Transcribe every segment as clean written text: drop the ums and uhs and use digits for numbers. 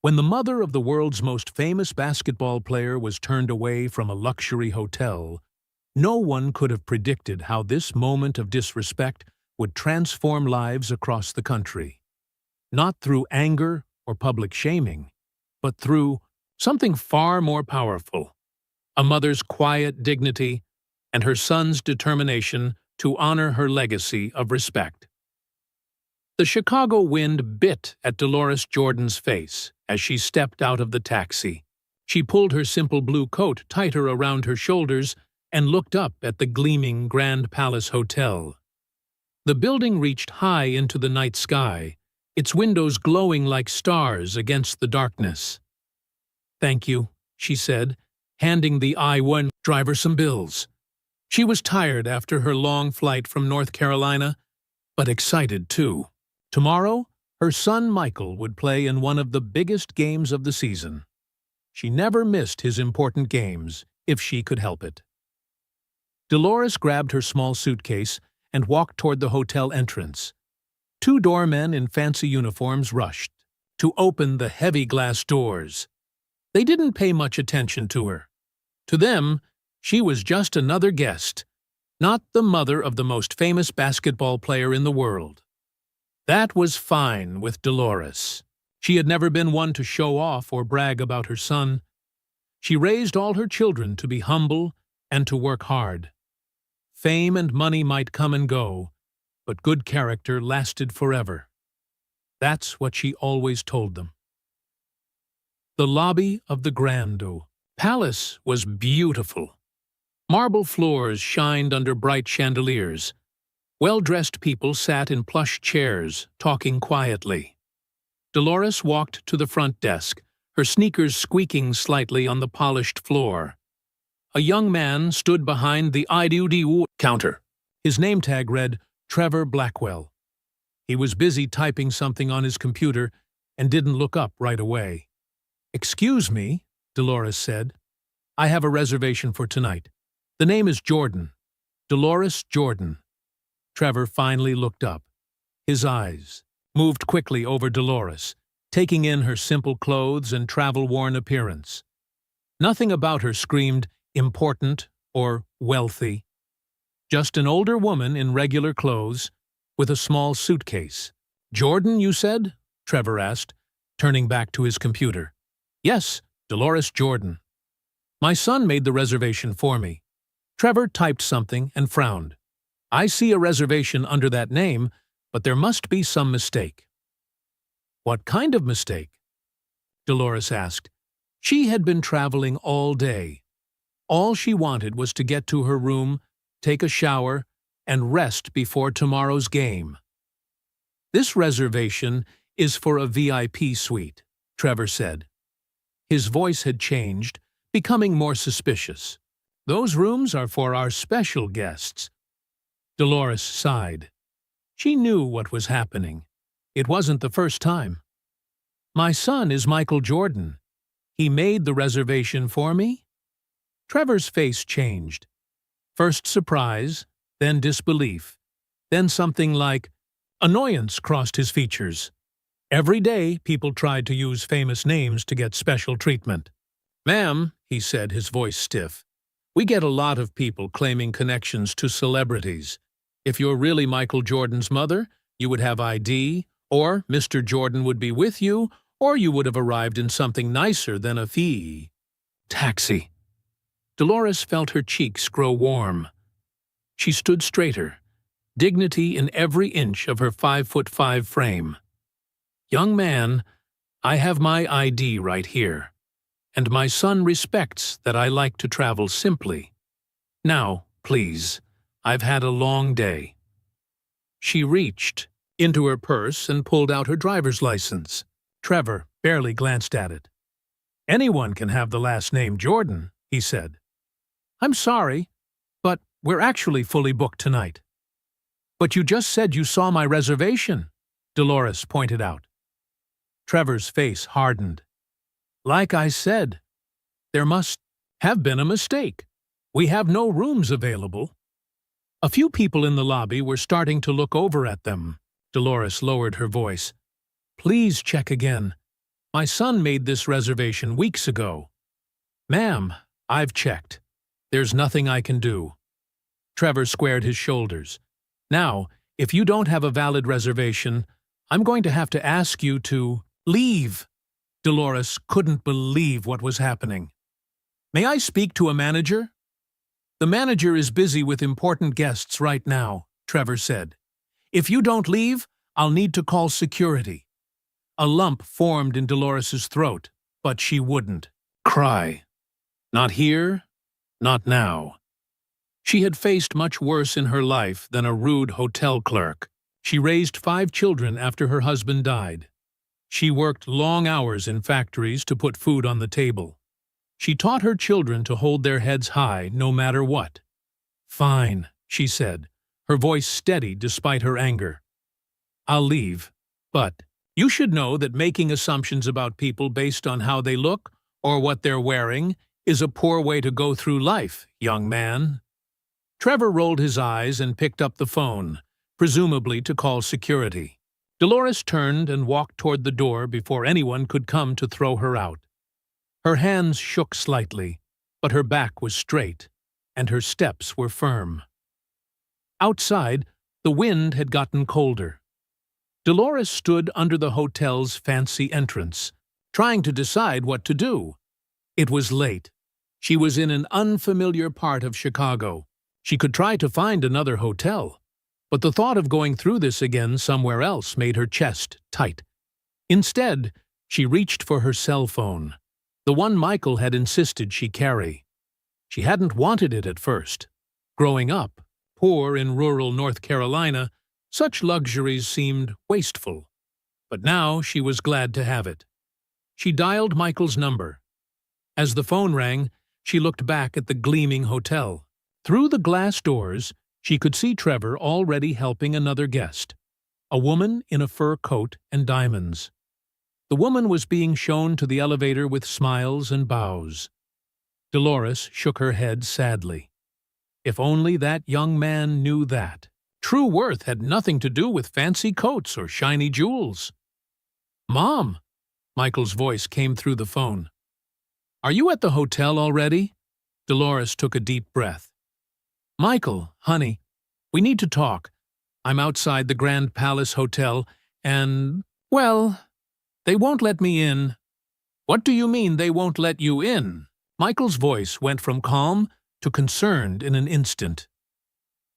When the mother of the world's most famous basketball player was turned away from a luxury hotel, no one could have predicted how this moment of disrespect would transform lives across the country. Not through anger or public shaming, but through something far more powerful: a mother's quiet dignity and her son's determination to honor her legacy of respect. The Chicago wind bit at Dolores Jordan's face as she stepped out of the taxi. She pulled her simple blue coat tighter around her shoulders and looked up at the gleaming Grand Palace Hotel. The building reached high into the night sky, its windows glowing like stars against the darkness. "Thank you," she said, handing the I-1 driver some bills. She was tired after her long flight from North Carolina, but excited too. Tomorrow, her son Michael would play in one of the biggest games of the season. She never missed his important games, if she could help it. Dolores grabbed her small suitcase and walked toward the hotel entrance. Two doormen in fancy uniforms rushed to open the heavy glass doors. They didn't pay much attention to her. To them, she was just another guest, not the mother of the most famous basketball player in the world. That was fine with Dolores. She had never been one to show off or brag about her son. She raised all her children to be humble and to work hard. Fame and money might come and go, but good character lasted forever. That's what she always told them. The lobby of the Grand Palace was beautiful. Marble floors shined under bright chandeliers. Well-dressed people sat in plush chairs, talking quietly. Dolores walked to the front desk, her sneakers squeaking slightly on the polished floor. A young man stood behind the ID counter. His name tag read Trevor Blackwell. He was busy typing something on his computer and didn't look up right away. "Excuse me," Dolores said. "I have a reservation for tonight. The name is Jordan. Dolores Jordan." Trevor finally looked up. His eyes moved quickly over Dolores, taking in her simple clothes and travel-worn appearance. Nothing about her screamed important or wealthy. Just an older woman in regular clothes, with a small suitcase. "Jordan, you said?" Trevor asked, turning back to his computer. "Yes, Dolores Jordan. My son made the reservation for me." Trevor typed something and frowned. "I see a reservation under that name, but there must be some mistake." "What kind of mistake?" Dolores asked. She had been traveling all day. All she wanted was to get to her room, take a shower, and rest before tomorrow's game. "This reservation is for a VIP suite," Trevor said. His voice had changed, becoming more suspicious. "Those rooms are for our special guests." Dolores sighed. She knew what was happening. It wasn't the first time. "My son is Michael Jordan. He made the reservation for me?" Trevor's face changed. First surprise, then disbelief, then something like annoyance crossed his features. Every day, people tried to use famous names to get special treatment. "Ma'am," he said, his voice stiff, "we get a lot of people claiming connections to celebrities. If you're really Michael Jordan's mother, you would have ID, or Mr. Jordan would be with you, or you would have arrived in something nicer than a fee." Taxi. Dolores felt her cheeks grow warm. She stood straighter, dignity in every inch of her 5'5" frame. "Young man, I have my ID right here, and my son respects that I like to travel simply. Now, please, I've had a long day." She reached into her purse and pulled out her driver's license. Trevor barely glanced at it. "Anyone can have the last name Jordan," he said. "I'm sorry, but we're actually fully booked tonight." "But you just said you saw my reservation," Dolores pointed out. Trevor's face hardened. "Like I said, there must have been a mistake. We have no rooms available." A few people in the lobby were starting to look over at them. Dolores lowered her voice. "Please check again. My son made this reservation weeks ago. Ma'am, I've checked. There's nothing I can do. Trevor squared his shoulders. Now, if you don't have a valid reservation, I'm going to have to ask you to leave. Dolores couldn't believe what was happening. May I speak to a manager? The manager is busy with important guests right now, Trevor said. If you don't leave, I'll need to call security. A lump formed in Dolores's throat, but she wouldn't cry. Not here, not now. She had faced much worse in her life than a rude hotel clerk. She raised 5 children after her husband died. She worked long hours in factories to put food on the table. She taught her children to hold their heads high no matter what. Fine, she said, her voice steady despite her anger. I'll leave, but you should know that making assumptions about people based on how they look or what they're wearing is a poor way to go through life, young man. Trevor rolled his eyes and picked up the phone, presumably to call security. Dolores turned and walked toward the door before anyone could come to throw her out. Her hands shook slightly, but her back was straight, and her steps were firm. Outside, the wind had gotten colder. Dolores stood under the hotel's fancy entrance, trying to decide what to do. It was late. She was in an unfamiliar part of Chicago. She could try to find another hotel, but the thought of going through this again somewhere else made her chest tight. Instead, she reached for her cell phone, the one Michael had insisted she carry. She hadn't wanted it at first. Growing up, poor in rural North Carolina, such luxuries seemed wasteful. But now she was glad to have it. She dialed Michael's number. As the phone rang, she looked back at the gleaming hotel. Through the glass doors, she could see Trevor already helping another guest, a woman in a fur coat and diamonds. The woman was being shown to the elevator with smiles and bows. Dolores shook her head sadly. If only that young man knew that. True worth had nothing to do with fancy coats or shiny jewels. "Mom," Michael's voice came through the phone. "Are you at the hotel already?" Dolores took a deep breath. "Michael, honey, we need to talk. I'm outside the Grand Palace Hotel, and, well, they won't let me in." "What do you mean they won't let you in?" Michael's voice went from calm to concerned in an instant.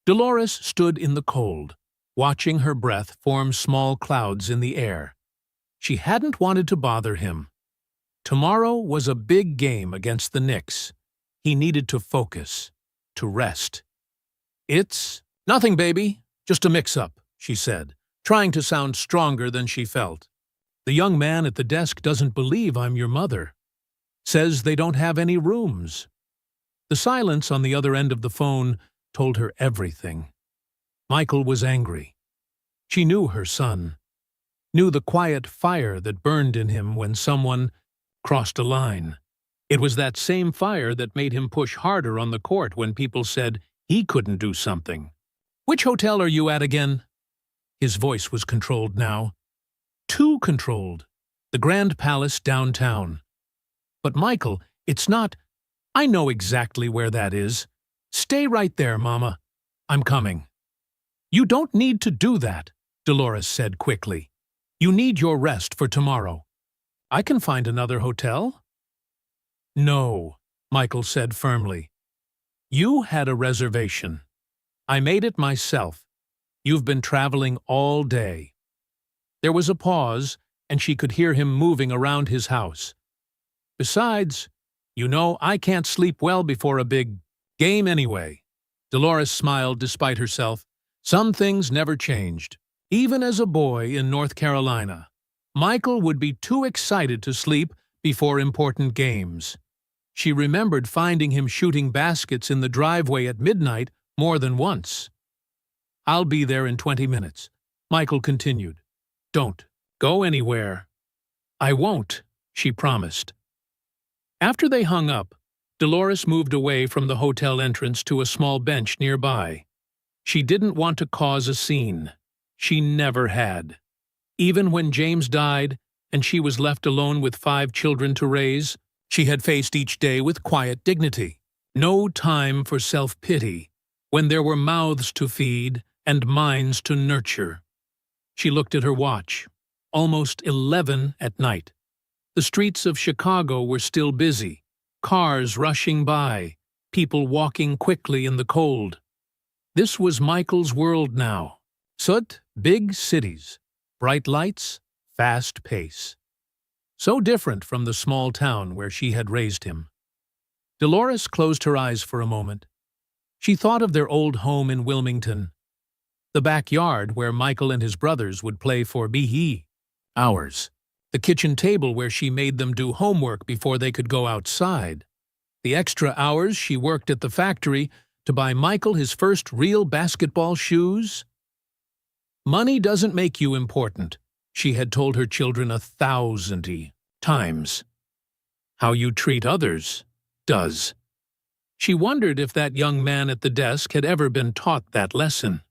Dolores stood in the cold, watching her breath form small clouds in the air. She hadn't wanted to bother him. Tomorrow was a big game against the Knicks. He needed to focus, to rest. "It's nothing, baby, just a mix-up," she said, trying to sound stronger than she felt. "The young man at the desk doesn't believe I'm your mother. Says they don't have any rooms." The silence on the other end of the phone told her everything. Michael was angry. She knew her son, knew the quiet fire that burned in him when someone crossed a line. It was that same fire that made him push harder on the court when people said he couldn't do something. "Which hotel are you at again?" His voice was controlled now. Too controlled. The Grand Palace downtown. "But Michael, it's not. I know exactly where that is. Stay right there, Mama. I'm coming." "You don't need to do that," Dolores said quickly. "You need your rest for tomorrow. I can find another hotel." "No," Michael said firmly. "You had a reservation. I made it myself. You've been traveling all day." There was a pause, and she could hear him moving around his house. "Besides, you know I can't sleep well before a big game anyway." Dolores smiled despite herself. Some things never changed. Even as a boy in North Carolina, Michael would be too excited to sleep before important games. She remembered finding him shooting baskets in the driveway at midnight more than once. "I'll be there in 20 minutes," Michael continued. "Don't go anywhere." "I won't," she promised. After they hung up, Dolores moved away from the hotel entrance to a small bench nearby. She didn't want to cause a scene. She never had. Even when James died, and she was left alone with 5 children to raise, she had faced each day with quiet dignity. No time for self-pity, when there were mouths to feed and minds to nurture. She looked at her watch. Almost 11 at night. The streets of Chicago were still busy, cars rushing by, people walking quickly in the cold. This was Michael's world now. Soot, big cities, bright lights, fast pace. So different from the small town where she had raised him. Dolores closed her eyes for a moment. She thought of their old home in Wilmington, the backyard where Michael and his brothers would play for hours, the kitchen table where she made them do homework before they could go outside, the extra hours she worked at the factory to buy Michael his first real basketball shoes. Money doesn't make you important, she had told her children 1,000 times. How you treat others does. She wondered if that young man at the desk had ever been taught that lesson.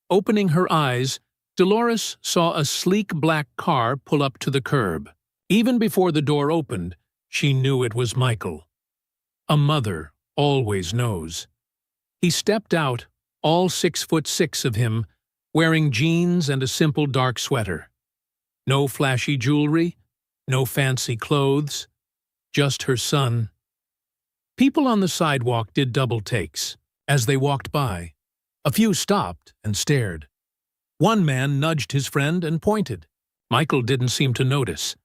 Opening her eyes, Dolores saw a sleek black car pull up to the curb. Even before the door opened, she knew it was Michael. A mother always knows. He stepped out, all 6'6" of him, wearing jeans and a simple dark sweater. No flashy jewelry, no fancy clothes, just her son. People on the sidewalk did double takes as they walked by. A few stopped and stared. One man nudged his friend and pointed. Michael didn't seem to notice.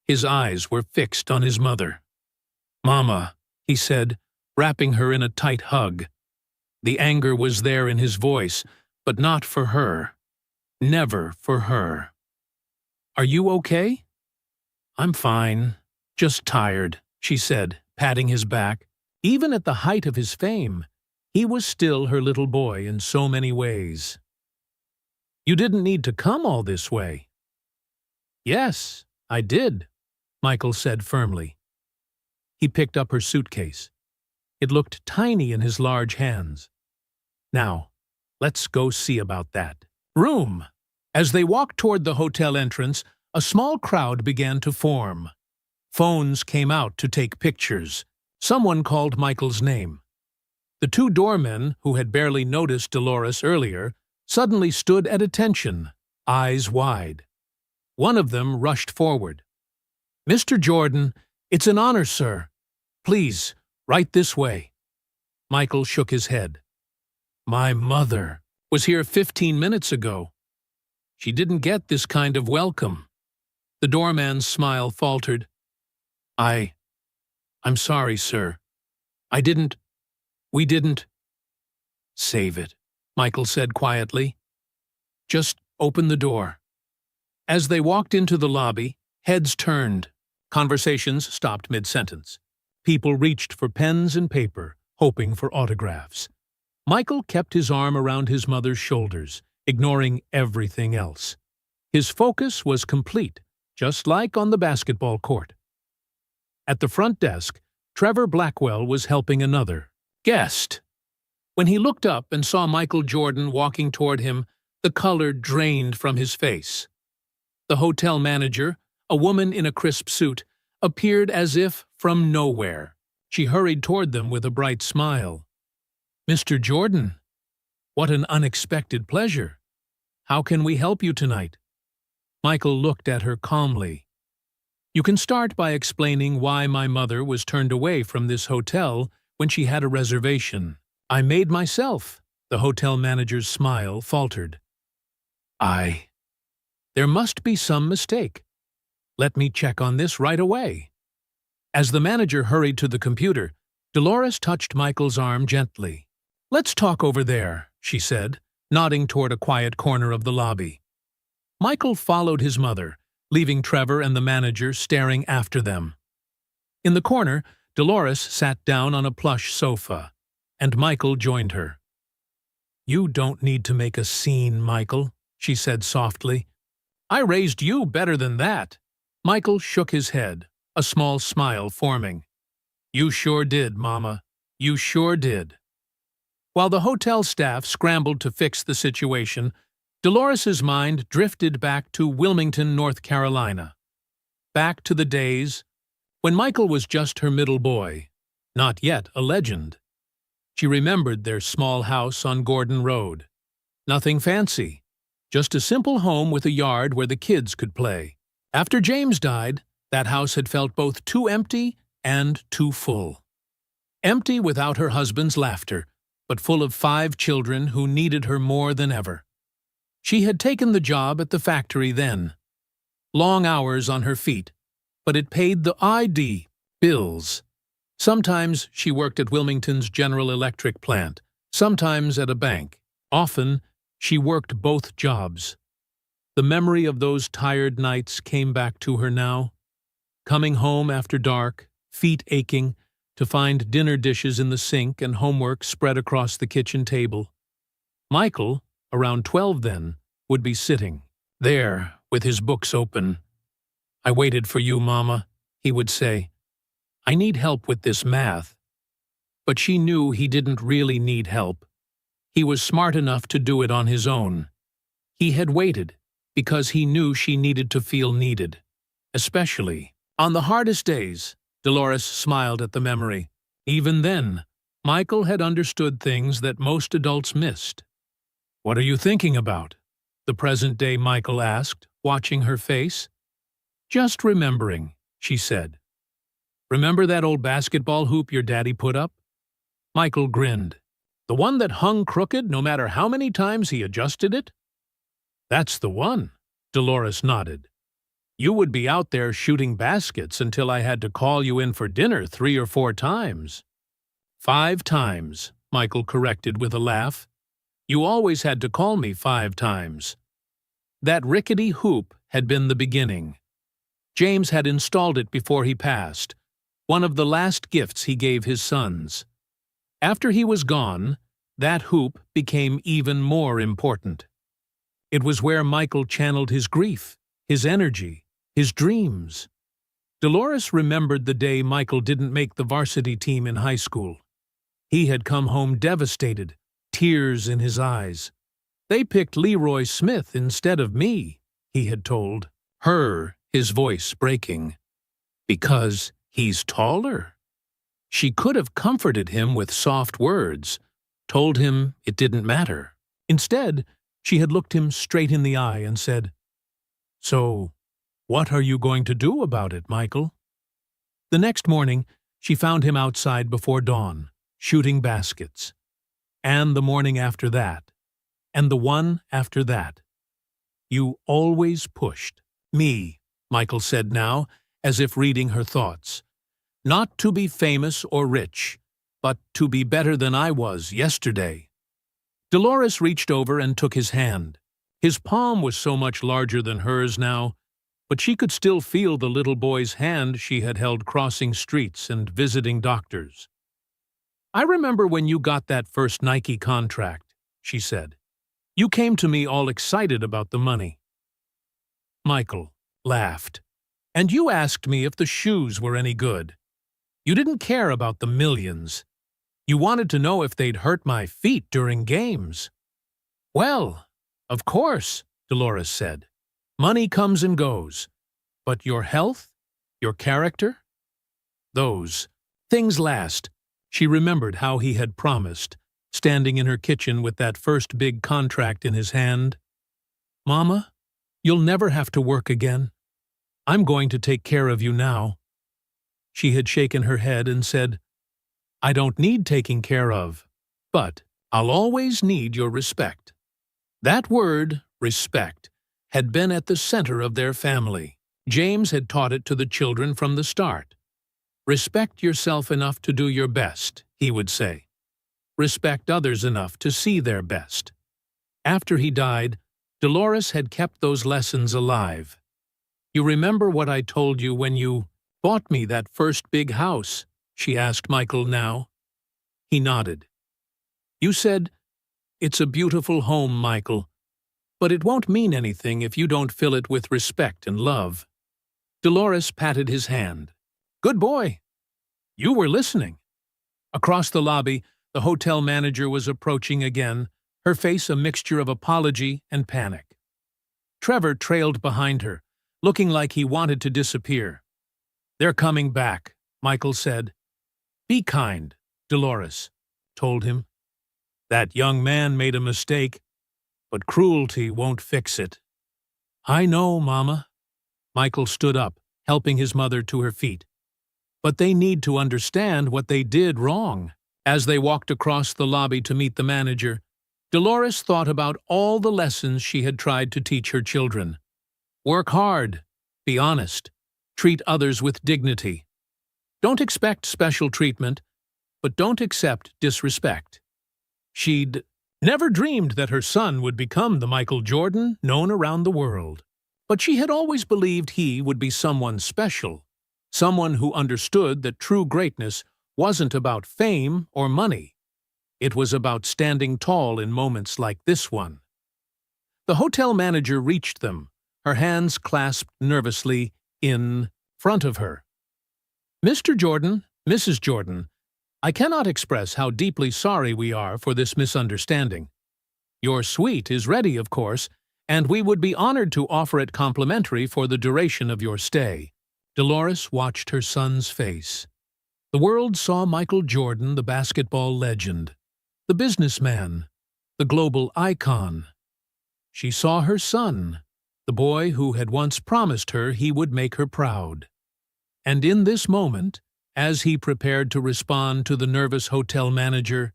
His eyes were fixed on his mother. "Mama," he said, wrapping her in a tight hug. The anger was there in his voice, but not for her. Never for her. "Are you okay?" "I'm fine. Just tired," she said, patting his back. Even at the height of his fame, he was still her little boy in so many ways. "You didn't need to come all this way." "Yes, I did," Michael said firmly. He picked up her suitcase. It looked tiny in his large hands. "Now, let's go see about that room." As they walked toward the hotel entrance, a small crowd began to form. Phones came out to take pictures. Someone called Michael's name. The 2 doormen, who had barely noticed Dolores earlier, suddenly stood at attention, eyes wide. One of them rushed forward. "Mr. Jordan, it's an honor, sir. Please, right this way." Michael shook his head. "My mother was here 15 minutes ago. She didn't get this kind of welcome." The doorman's smile faltered. I'm sorry, sir. We didn't." "Save it," Michael said quietly. "Just open the door." As they walked into the lobby, heads turned. Conversations stopped mid-sentence. People reached for pens and paper, hoping for autographs. Michael kept his arm around his mother's shoulders, ignoring everything else. His focus was complete, just like on the basketball court. At the front desk, Trevor Blackwell was helping another guest. When he looked up and saw Michael Jordan walking toward him, the color drained from his face. The hotel manager, a woman in a crisp suit, appeared as if from nowhere. She hurried toward them with a bright smile. "Mr. Jordan, what an unexpected pleasure. How can we help you tonight?" Michael looked at her calmly. "You can start by explaining why my mother was turned away from this hotel when she had a reservation." "I made myself," the hotel manager's smile faltered. There must be some mistake. Let me check on this right away." As the manager hurried to the computer, Dolores touched Michael's arm gently. "Let's talk over there," she said, nodding toward a quiet corner of the lobby. Michael followed his mother, leaving Trevor and the manager staring after them. In the corner, Dolores sat down on a plush sofa, and Michael joined her. "You don't need to make a scene, Michael," she said softly. "I raised you better than that." Michael shook his head, a small smile forming. "You sure did, Mama. You sure did." While the hotel staff scrambled to fix the situation, Dolores's mind drifted back to Wilmington, North Carolina. back to the days when Michael was just her middle boy, not yet a legend. She remembered their small house on Gordon Road. Nothing fancy, just a simple home with a yard where the kids could play. After James died, that house had felt both too empty and too full. Empty without her husband's laughter, but full of 5 children who needed her more than ever. She had taken the job at the factory then. Long hours on her feet, but it paid the bills. Sometimes she worked at Wilmington's General Electric plant, sometimes at a bank. Often, she worked both jobs. The memory of those tired nights came back to her now. Coming home after dark, feet aching, to find dinner dishes in the sink and homework spread across the kitchen table. Michael, around 12 then, would be sitting there with his books open. "I waited for you, Mama," he would say. "I need help with this math." But she knew he didn't really need help. He was smart enough to do it on his own. He had waited because he knew she needed to feel needed. Especially on the hardest days, Dolores smiled at the memory. Even then, Michael had understood things that most adults missed. "What are you thinking about?" the present-day Michael asked, watching her face. "Just remembering," she said. "Remember that old basketball hoop your daddy put up?" Michael grinned. "The one that hung crooked no matter how many times he adjusted it?" "That's the one," Dolores nodded. "You would be out there shooting baskets until I had to call you in for dinner 3 or 4 times. 5 times, Michael corrected with a laugh. "You always had to call me 5 times. That rickety hoop had been the beginning. James had installed it before he passed, one of the last gifts he gave his sons. After he was gone, that hoop became even more important. It was where Michael channeled his grief, his energy, his dreams. Dolores remembered the day Michael didn't make the varsity team in high school. He had come home devastated, tears in his eyes. "They picked Leroy Smith instead of me," he had told her, his voice breaking. "Because he's taller." She could have comforted him with soft words, told him it didn't matter. Instead, she had looked him straight in the eye and said, "So, what are you going to do about it, Michael?" The next morning, she found him outside before dawn, shooting baskets. And the morning after that, and the one after that. "You always pushed me," Michael said now, as if reading her thoughts. "Not to be famous or rich, but to be better than I was yesterday." Dolores reached over and took his hand. His palm was so much larger than hers now, but she could still feel the little boy's hand she had held crossing streets and visiting doctors. "I remember when you got that first Nike contract," she said. "You came to me all excited about the money." Michael laughed. "And you asked me if the shoes were any good. You didn't care about the millions. You wanted to know if they'd hurt my feet during games." "Well, of course," Dolores said. "Money comes and goes. But your health, your character, those things last." She remembered how he had promised, standing in her kitchen with that first big contract in his hand. "Mama, you'll never have to work again. I'm going to take care of you now." She had shaken her head and said, "I don't need taking care of, but I'll always need your respect." That word, respect, had been at the center of their family. James had taught it to the children from the start. "Respect yourself enough to do your best," he would say. "Respect others enough to see their best." After he died, Dolores had kept those lessons alive. "You remember what I told you when you bought me that first big house?" she asked Michael now. He nodded. "You said, 'It's a beautiful home, Michael, but it won't mean anything if you don't fill it with respect and love.'" Dolores patted his hand. "Good boy. You were listening." Across the lobby, the hotel manager was approaching again, her face a mixture of apology and panic. Trevor trailed behind her, looking like he wanted to disappear. "They're coming back," Michael said. "Be kind," Dolores told him. "That young man made a mistake, but cruelty won't fix it." "I know, Mama." Michael stood up, helping his mother to her feet. "But they need to understand what they did wrong." As they walked across the lobby to meet the manager, Dolores thought about all the lessons she had tried to teach her children. Work hard, be honest, treat others with dignity. Don't expect special treatment, but don't accept disrespect. She'd never dreamed that her son would become the Michael Jordan known around the world. But she had always believed he would be someone special, someone who understood that true greatness wasn't about fame or money. It was about standing tall in moments like this one. The hotel manager reached them, her hands clasped nervously in front of her. "Mr. Jordan, Mrs. Jordan, I cannot express how deeply sorry we are for this misunderstanding. Your suite is ready, of course, and we would be honored to offer it complimentary for the duration of your stay." Dolores watched her son's face. The world saw Michael Jordan, the basketball legend, the businessman, the global icon. She saw her son, the boy who had once promised her he would make her proud. And in this moment, as he prepared to respond to the nervous hotel manager,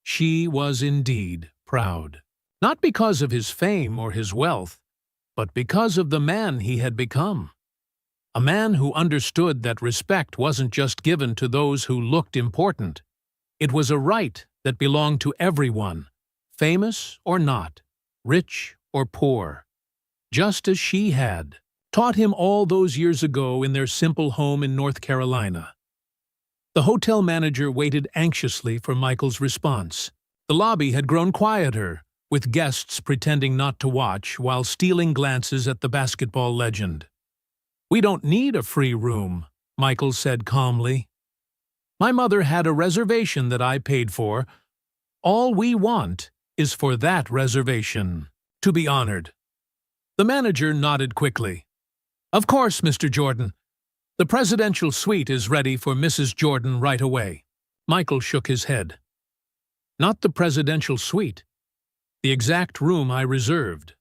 she was indeed proud. Not because of his fame or his wealth, but because of the man he had become. A man who understood that respect wasn't just given to those who looked important. It was a right that belonged to everyone, famous or not, rich or poor, just as she had taught him all those years ago in their simple home in North Carolina. The hotel manager waited anxiously for Michael's response. The lobby had grown quieter, with guests pretending not to watch while stealing glances at the basketball legend. "We don't need a free room," Michael said calmly. "My mother had a reservation that I paid for. All we want is for that reservation to be honored." The manager nodded quickly. "Of course, Mr. Jordan. The presidential suite is ready for Mrs. Jordan right away." Michael shook his head. "Not the presidential suite. The exact room I reserved.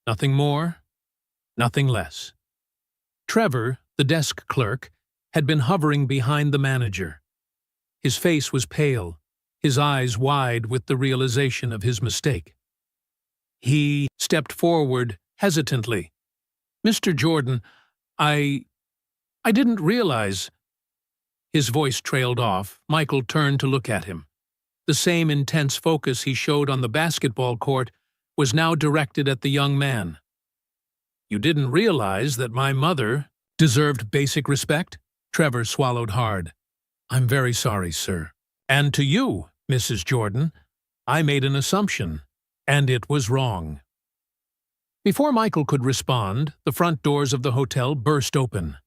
Nothing more, nothing less." Trevor, the desk clerk, had been hovering behind the manager. His face was pale, his eyes wide with the realization of his mistake. He stepped forward hesitantly. "Mr. Jordan, I didn't realize—" His voice trailed off. Michael turned to look at him. The same intense focus he showed on the basketball court was now directed at the young man. "You didn't realize that my mother deserved basic respect?" Trevor swallowed hard. "I'm very sorry, sir. And to you, Mrs. Jordan, I made an assumption, and it was wrong." Before Michael could respond, the front doors of the hotel burst open.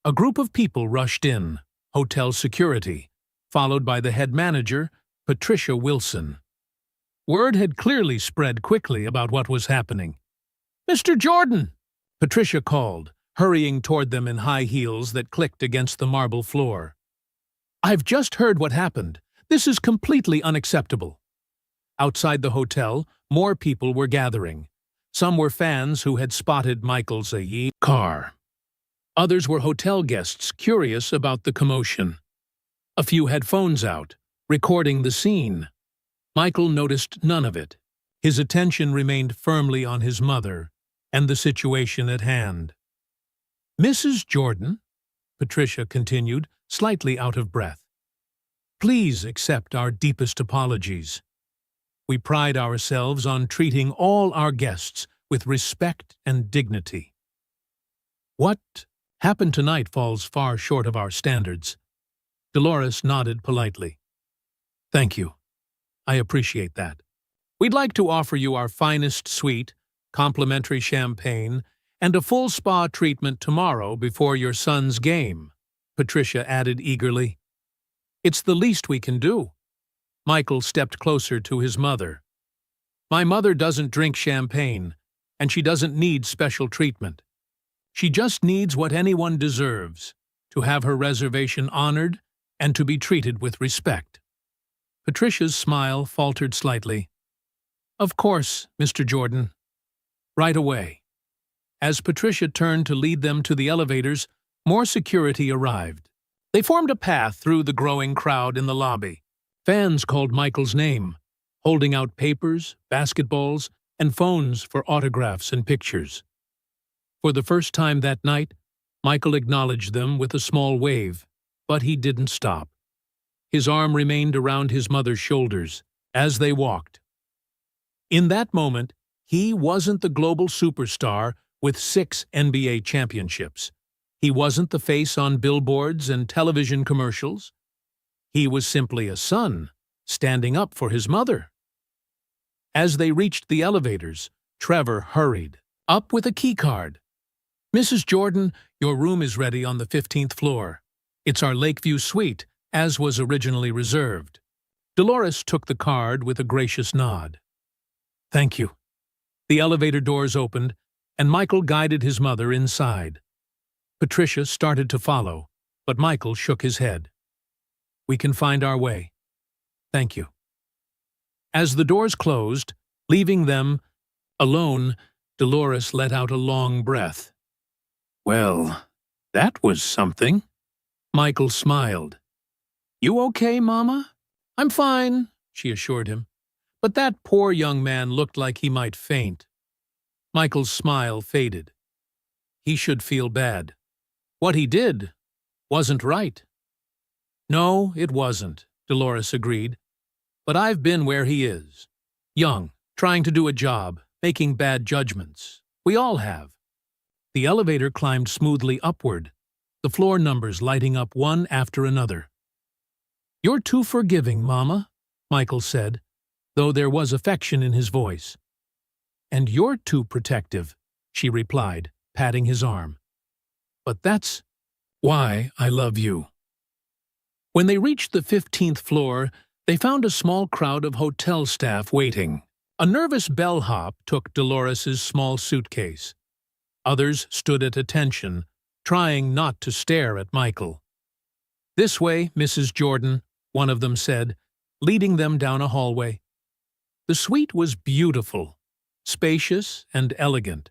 A group of people rushed in, hotel security, followed by the head manager, Patricia Wilson. Word had clearly spread quickly about what was happening. "Mr. Jordan!" Patricia called, hurrying toward them in high heels that clicked against the marble floor. "I've just heard what happened. This is completely unacceptable." Outside the hotel, more people were gathering. Some were fans who had spotted Michael's car. Others were hotel guests curious about the commotion. A few had phones out, recording the scene. Michael noticed none of it. His attention remained firmly on his mother and the situation at hand. "Mrs. Jordan," Patricia continued, slightly out of breath, "please accept our deepest apologies. We pride ourselves on treating all our guests with respect and dignity. What happened tonight falls far short of our standards." Dolores nodded politely. "Thank you. I appreciate that. We'd like to offer you our finest suite, complimentary champagne, and a full spa treatment tomorrow before your son's game," Patricia added eagerly. "It's the least we can do." Michael stepped closer to his mother. "My mother doesn't drink champagne, and she doesn't need special treatment. She just needs what anyone deserves, to have her reservation honored and to be treated with respect. Patricia's smile faltered slightly. Of course, Mr. Jordan. Right away. As Patricia turned to lead them to the elevators, more security arrived. They formed a path through the growing crowd in the lobby. Fans called Michael's name, holding out papers, basketballs, and phones for autographs and pictures. For the first time that night, Michael acknowledged them with a small wave, but he didn't stop. His arm remained around his mother's shoulders as they walked. In that moment, he wasn't the global superstar with 6 NBA championships. He wasn't the face on billboards and television commercials. He was simply a son, standing up for his mother. As they reached the elevators, Trevor hurried up with a keycard. Mrs. Jordan, your room is ready on the 15th floor. It's our Lakeview suite, as was originally reserved. Dolores took the card with a gracious nod. Thank you. The elevator doors opened, and Michael guided his mother inside. Patricia started to follow, but Michael shook his head. We can find our way. Thank you. As the doors closed, leaving them alone, Dolores let out a long breath. Well, that was something. Michael smiled. You okay, Mama? I'm fine, she assured him. But that poor young man looked like he might faint. Michael's smile faded. He should feel bad. What he did wasn't right. No, it wasn't, Dolores agreed. But I've been where he is. Young, trying to do a job, making bad judgments. We all have. The elevator climbed smoothly upward, the floor numbers lighting up one after another. You're too forgiving, Mama, Michael said, though there was affection in his voice. And you're too protective, she replied, patting his arm. But that's why I love you. When they reached the 15th floor, they found a small crowd of hotel staff waiting. A nervous bellhop took Dolores's small suitcase. Others stood at attention, trying not to stare at Michael. This way, Mrs. Jordan, one of them said, leading them down a hallway. The suite was beautiful, spacious and elegant,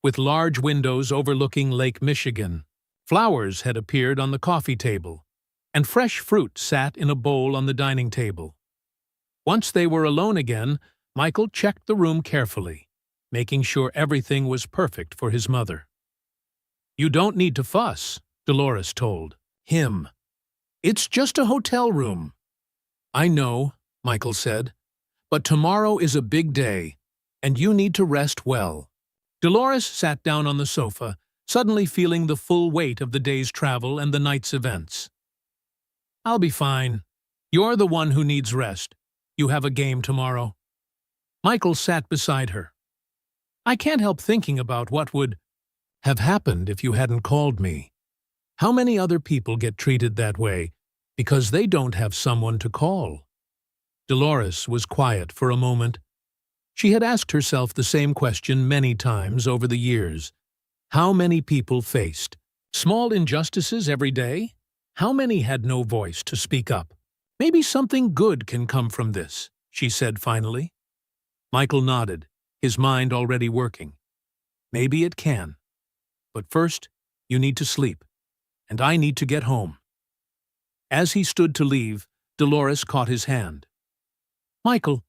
with large windows overlooking Lake Michigan. Flowers had appeared on the coffee table, and fresh fruit sat in a bowl on the dining table. Once they were alone again, Michael checked the room carefully, making sure everything was perfect for his mother. You don't need to fuss, Dolores told him. It's just a hotel room. I know, Michael said, but tomorrow is a big day, and you need to rest well. Dolores sat down on the sofa, suddenly feeling the full weight of the day's travel and the night's events. I'll be fine. You're the one who needs rest. You have a game tomorrow. Michael sat beside her. I can't help thinking about what would have happened if you hadn't called me. How many other people get treated that way because they don't have someone to call? Dolores was quiet for a moment. She had asked herself the same question many times over the years. How many people faced small injustices every day? How many had no voice to speak up? Maybe something good can come from this, she said finally. Michael nodded, his mind already working. Maybe it can. But first, you need to sleep, and I need to get home. As he stood to leave, Dolores caught his hand. Michael,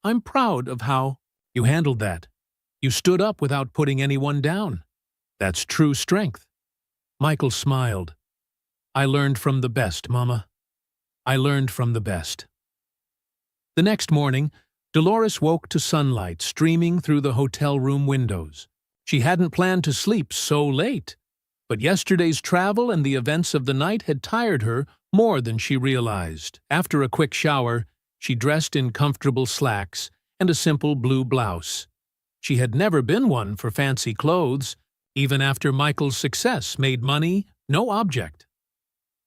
I'm proud of how you handled that. You stood up without putting anyone down. That's true strength. Michael smiled. I learned from the best, Mama. I learned from the best. The next morning, Dolores woke to sunlight streaming through the hotel room windows. She hadn't planned to sleep so late, but yesterday's travel and the events of the night had tired her more than she realized. After a quick shower, she dressed in comfortable slacks and a simple blue blouse. She had never been one for fancy clothes. Even after Michael's success made money no object.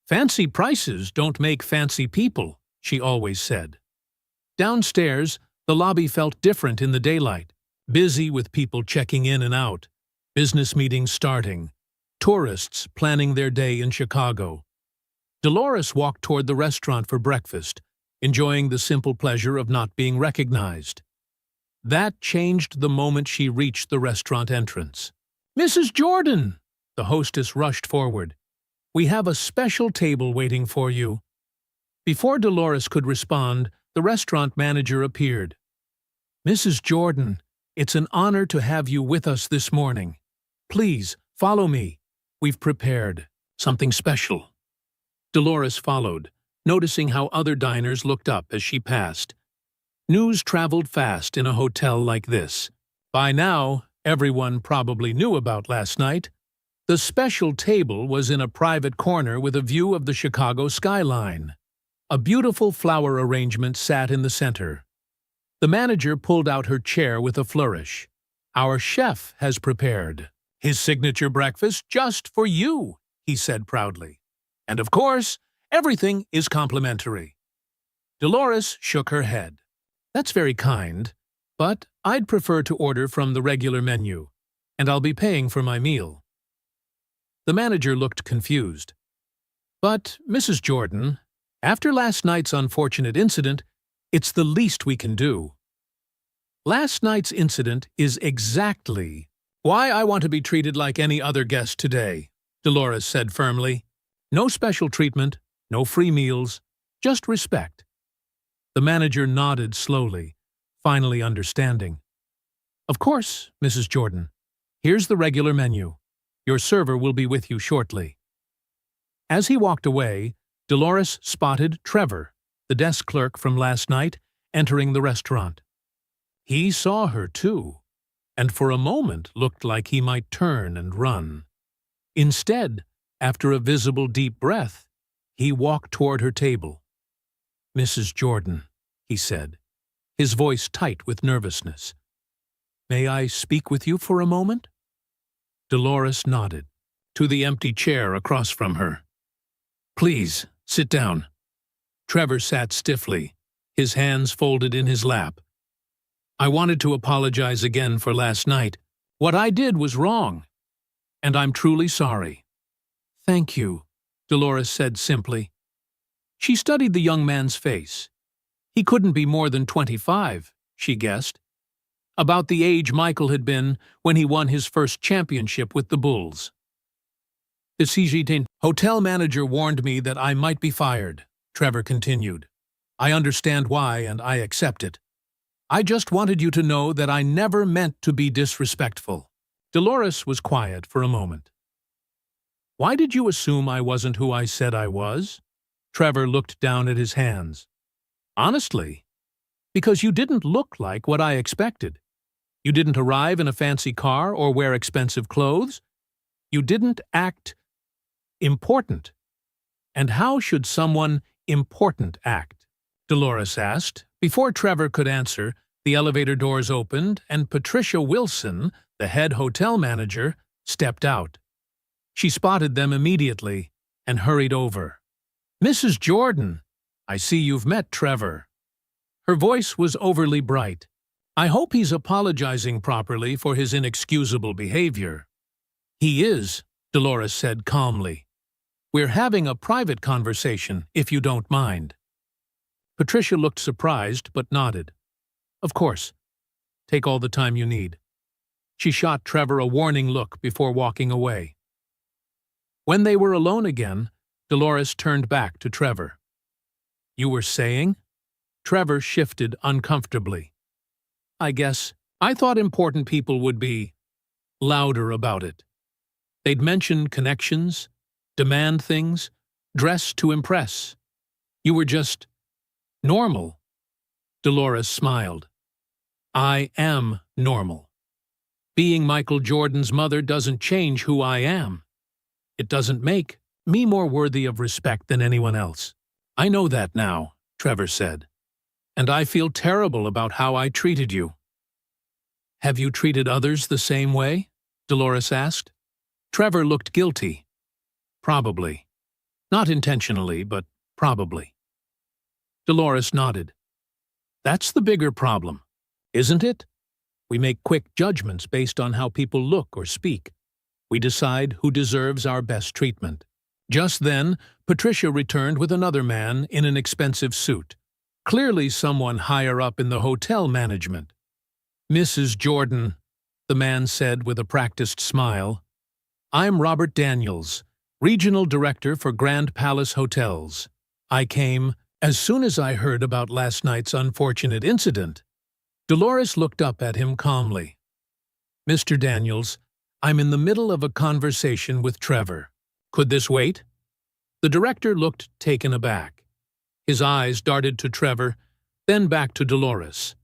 Fancy prices don't make fancy people, she always said. Downstairs, the lobby felt different in the daylight, busy with people checking in and out. Business meetings starting. Tourists planning their day in Chicago. Dolores walked toward the restaurant for breakfast, enjoying the simple pleasure of not being recognized. That changed the moment she reached the restaurant entrance. "Mrs. Jordan!" The hostess rushed forward. "We have a special table waiting for you." Before Dolores could respond, the restaurant manager appeared. "Mrs. Jordan, it's an honor to have you with us this morning. Please, follow me. We've prepared something special." Dolores followed, noticing how other diners looked up as she passed. News traveled fast in a hotel like this. By now, everyone probably knew about last night. The special table was in a private corner with a view of the Chicago skyline. A beautiful flower arrangement sat in the center. The manager pulled out her chair with a flourish. "Our chef has prepared his signature breakfast just for you," he said proudly. "And of course, everything is complimentary." Dolores shook her head. "That's very kind, but I'd prefer to order from the regular menu, and I'll be paying for my meal." The manager looked confused. "But, Mrs. Jordan, after last night's unfortunate incident, it's the least we can do." "Last night's incident is exactly why I want to be treated like any other guest today," Dolores said firmly. "No special treatment, no free meals, just respect." The manager nodded slowly, finally understanding. "Of course, Mrs. Jordan. Here's the regular menu. Your server will be with you shortly." As he walked away, Dolores spotted Trevor, the desk clerk from last night, entering the restaurant. He saw her too, and for a moment looked like he might turn and run. Instead, after a visible deep breath, he walked toward her table. "Mrs. Jordan," he said, his voice tight with nervousness. "May I speak with you for a moment?" Dolores nodded, to the empty chair across from her. "Please, sit down." Trevor sat stiffly, his hands folded in his lap. "I wanted to apologize again for last night. What I did was wrong, and I'm truly sorry." "Thank you," Dolores said simply. She studied the young man's face. He couldn't be more than 25, she guessed. About the age Michael had been when he won his first championship with the Bulls. "The CGT hotel manager warned me that I might be fired," Trevor continued. "I understand why, and I accept it. I just wanted you to know that I never meant to be disrespectful." Dolores was quiet for a moment. "Why did you assume I wasn't who I said I was?" Trevor looked down at his hands. "Honestly, because you didn't look like what I expected. You didn't arrive in a fancy car or wear expensive clothes. You didn't act important. And how should someone important act?" Dolores asked. Before Trevor could answer, the elevator doors opened and Patricia Wilson, the head hotel manager, stepped out. She spotted them immediately and hurried over. "Mrs. Jordan, I see you've met Trevor." Her voice was overly bright. "I hope he's apologizing properly for his inexcusable behavior." "He is," Dolores said calmly. "We're having a private conversation, if you don't mind." Patricia looked surprised but nodded. "Of course. Take all the time you need." She shot Trevor a warning look before walking away. When they were alone again, Dolores turned back to Trevor. "You were saying?" Trevor shifted uncomfortably. "I guess I thought important people would be louder about it. They'd mention connections, demand things, dress to impress. You were just normal." Dolores smiled. "I am normal. Being Michael Jordan's mother doesn't change who I am. It doesn't make me more worthy of respect than anyone else." "I know that now," Trevor said. "And I feel terrible about how I treated you." "Have you treated others the same way?" Dolores asked. Trevor looked guilty. "Probably. Not intentionally, but probably." Dolores nodded. "That's the bigger problem, isn't it? We make quick judgments based on how people look or speak. We decide who deserves our best treatment. Just then, Patricia returned with another man in an expensive suit. Clearly someone higher up in the hotel management. "Mrs. Jordan," the man said with a practiced smile. "I'm Robert Daniels, Regional Director for Grand Palace Hotels. I came as soon as I heard about last night's unfortunate incident." Dolores looked up at him calmly. "Mr. Daniels, I'm in the middle of a conversation with Trevor. Could this wait?" The director looked taken aback. His eyes darted to Trevor, then back to Dolores.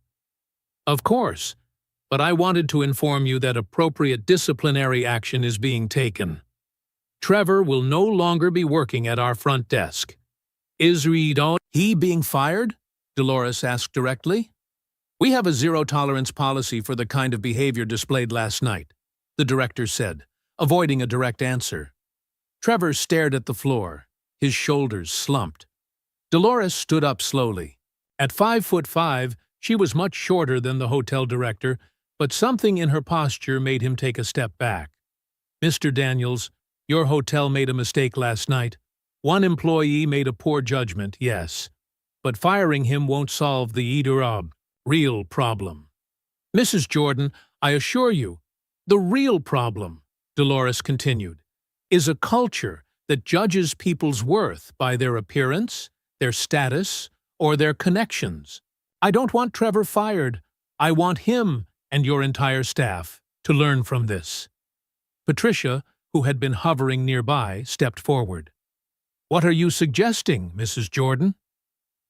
"Of course, but I wanted to inform you that appropriate disciplinary action is being taken. Trevor will no longer be working at our front desk." "Is he being fired?" Dolores asked directly. "We have a zero-tolerance policy for the kind of behavior displayed last night," the director said, avoiding a direct answer. Trevor stared at the floor, his shoulders slumped. Dolores stood up slowly. At 5'5", she was much shorter than the hotel director, but something in her posture made him take a step back. "Mr. Daniels, your hotel made a mistake last night. One employee made a poor judgment, yes. But firing him won't solve the real problem. Mrs. Jordan, I assure you, the real problem," Dolores continued, "is a culture that judges people's worth by their appearance, their status, or their connections. I don't want Trevor fired. I want him and your entire staff to learn from this." Patricia, who had been hovering nearby, stepped forward. "What are you suggesting, Mrs. Jordan?"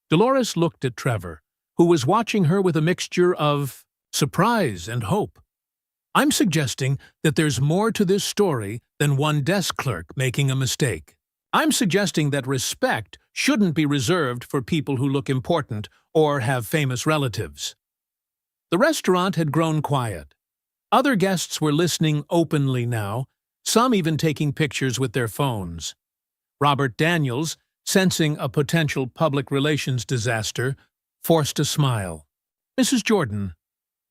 Dolores looked at Trevor, who was watching her with a mixture of surprise and hope. "I'm suggesting that there's more to this story than one desk clerk making a mistake. I'm suggesting that respect shouldn't be reserved for people who look important or have famous relatives." The restaurant had grown quiet. Other guests were listening openly now, some even taking pictures with their phones. Robert Daniels, sensing a potential public relations disaster, forced a smile. "Mrs. Jordan,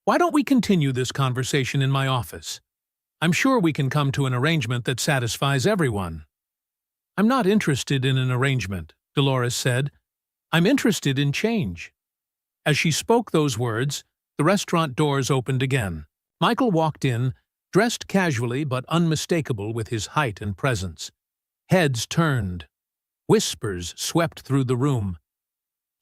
why don't we continue this conversation in my office? I'm sure we can come to an arrangement that satisfies everyone." "I'm not interested in an arrangement," Dolores said. "I'm interested in change." As she spoke those words, the restaurant doors opened again. Michael walked in, dressed casually but unmistakable with his height and presence. Heads turned. Whispers swept through the room.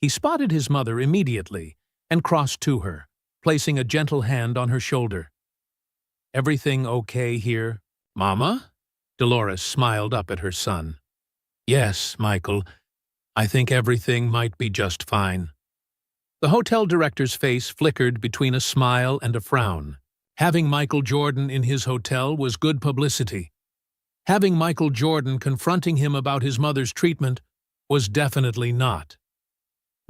He spotted his mother immediately and crossed to her, placing a gentle hand on her shoulder. "Everything okay here, Mama?" Dolores smiled up at her son. "Yes, Michael. I think everything might be just fine." The hotel director's face flickered between a smile and a frown. Having Michael Jordan in his hotel was good publicity. Having Michael Jordan confronting him about his mother's treatment was definitely not.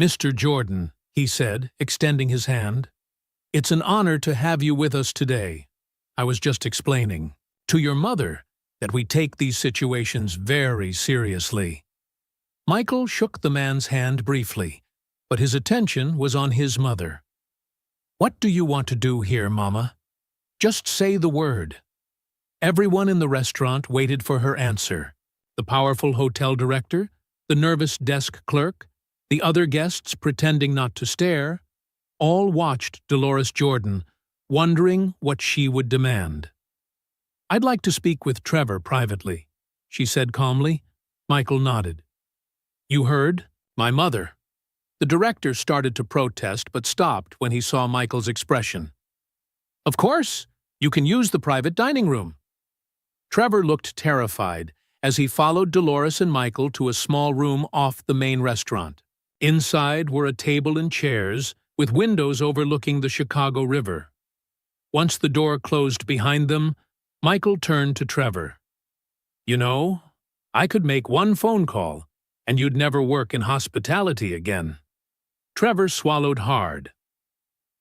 "Mr. Jordan," he said, extending his hand, "it's an honor to have you with us today. I was just explaining to your mother that we take these situations very seriously." Michael shook the man's hand briefly, but his attention was on his mother. "What do you want to do here, Mama? Just say the word." Everyone in the restaurant waited for her answer. The powerful hotel director, the nervous desk clerk, the other guests pretending not to stare, all watched Dolores Jordan, wondering what she would demand. "I'd like to speak with Trevor privately," she said calmly. Michael nodded. "You heard? My mother." The director started to protest but stopped when he saw Michael's expression. "Of course, you can use the private dining room." Trevor looked terrified as he followed Dolores and Michael to a small room off the main restaurant. Inside were a table and chairs, with windows overlooking the Chicago River. Once the door closed behind them, Michael turned to Trevor. "You know, I could make one phone call, and you'd never work in hospitality again." Trevor swallowed hard.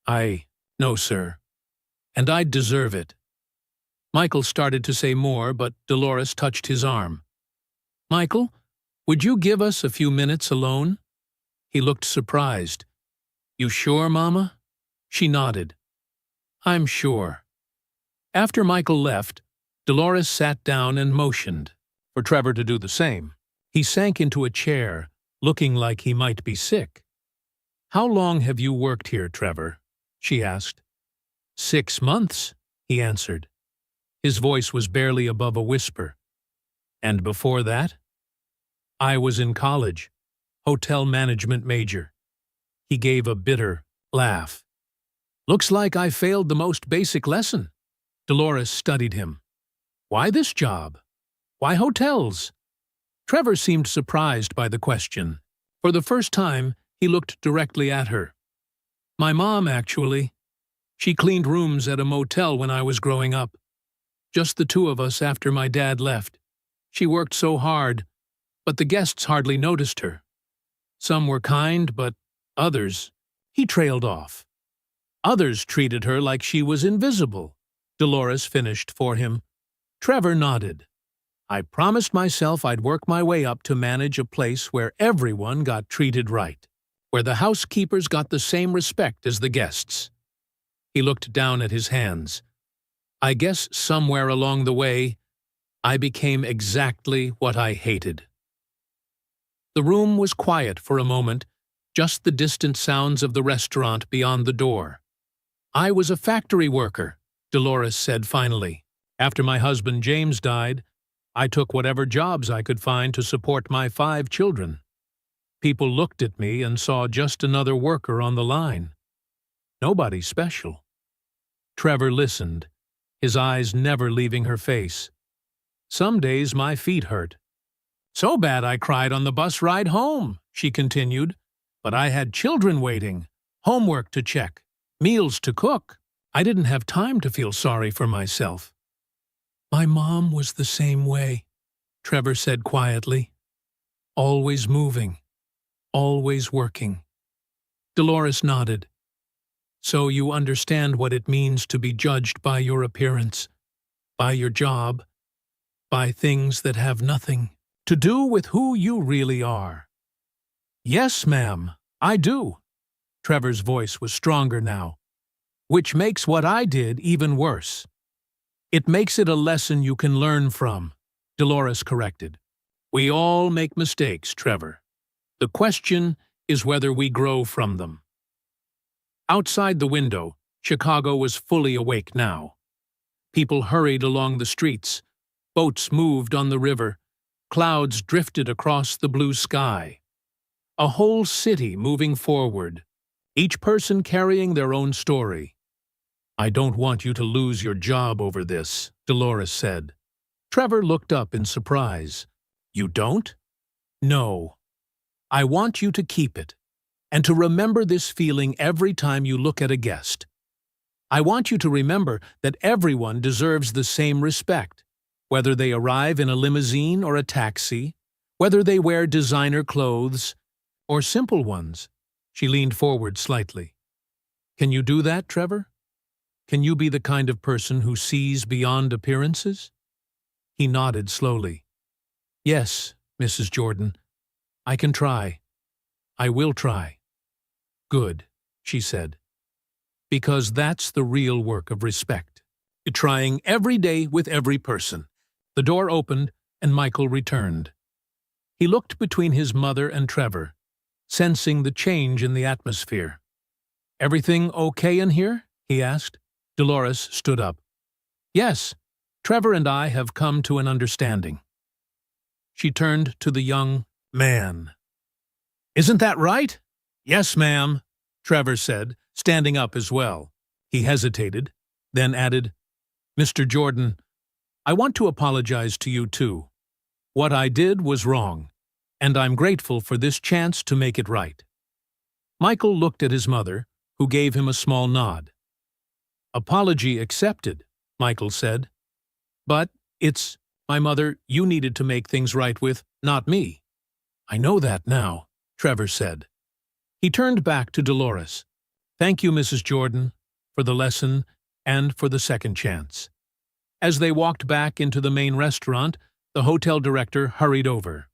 "No, sir. And I'd deserve it." Michael started to say more, but Dolores touched his arm. "Michael, would you give us a few minutes alone?" He looked surprised. "You sure, Mama?" She nodded. I'm sure. After Michael left, Dolores sat down and motioned for Trevor to do the same. He sank into a chair, looking like he might be sick. "How long have you worked here, Trevor?" she asked. 6 months, he answered. His voice was barely above a whisper. "And before that?" "I was in college, hotel management major." He gave a bitter laugh. "Looks like I failed the most basic lesson." Dolores studied him. "Why this job? Why hotels?" Trevor seemed surprised by the question. For the first time, he looked directly at her. "My mom, actually. She cleaned rooms at a motel when I was growing up. Just the two of us after my dad left. She worked so hard, but the guests hardly noticed her. Some were kind, but others—" He trailed off. "Others treated her like she was invisible," Dolores finished for him. Trevor nodded. "I promised myself I'd work my way up to manage a place where everyone got treated right, where the housekeepers got the same respect as the guests." He looked down at his hands. "I guess somewhere along the way, I became exactly what I hated." The room was quiet for a moment, just the distant sounds of the restaurant beyond the door. "I was a factory worker," Dolores said finally. "After my husband James died, I took whatever jobs I could find to support my 5 children. People looked at me and saw just another worker on the line. Nobody special." Trevor listened, his eyes never leaving her face. "Some days my feet hurt. So bad I cried on the bus ride home," she continued. "But I had children waiting, homework to check, meals to cook. I didn't have time to feel sorry for myself." "My mom was the same way," Trevor said quietly. "Always moving, always working." Dolores nodded. "So you understand what it means to be judged by your appearance, by your job, by things that have nothing to do with who you really are." "Yes, ma'am, I do." Trevor's voice was stronger now. "Which makes what I did even worse." "It makes it a lesson you can learn from," Dolores corrected. "We all make mistakes, Trevor. The question is whether we grow from them." Outside the window, Chicago was fully awake now. People hurried along the streets. Boats moved on the river. Clouds drifted across the blue sky. A whole city moving forward, each person carrying their own story. "I don't want you to lose your job over this," Dolores said. Trevor looked up in surprise. "You don't?" "No. I want you to keep it, and to remember this feeling every time you look at a guest. I want you to remember that everyone deserves the same respect, whether they arrive in a limousine or a taxi, whether they wear designer clothes or simple ones." She leaned forward slightly. "Can you do that, Trevor? Can you be the kind of person who sees beyond appearances?" He nodded slowly. "Yes, Mrs. Jordan. I can try. I will try." "Good," she said. "Because that's the real work of respect. Trying every day with every person." The door opened, and Michael returned. He looked between his mother and Trevor, sensing the change in the atmosphere. "Everything okay in here?" he asked. Dolores stood up. "Yes, Trevor and I have come to an understanding." She turned to the young man. "Isn't that right?" "Yes, ma'am," Trevor said, standing up as well. He hesitated, then added, "Mr. Jordan, I want to apologize to you too. What I did was wrong, and I'm grateful for this chance to make it right." Michael looked at his mother, who gave him a small nod. "Apology accepted," Michael said. "But it's my mother you needed to make things right with, not me." "I know that now," Trevor said. He turned back to Dolores. "Thank you, Mrs. Jordan, for the lesson and for the second chance." As they walked back into the main restaurant, the hotel director hurried over.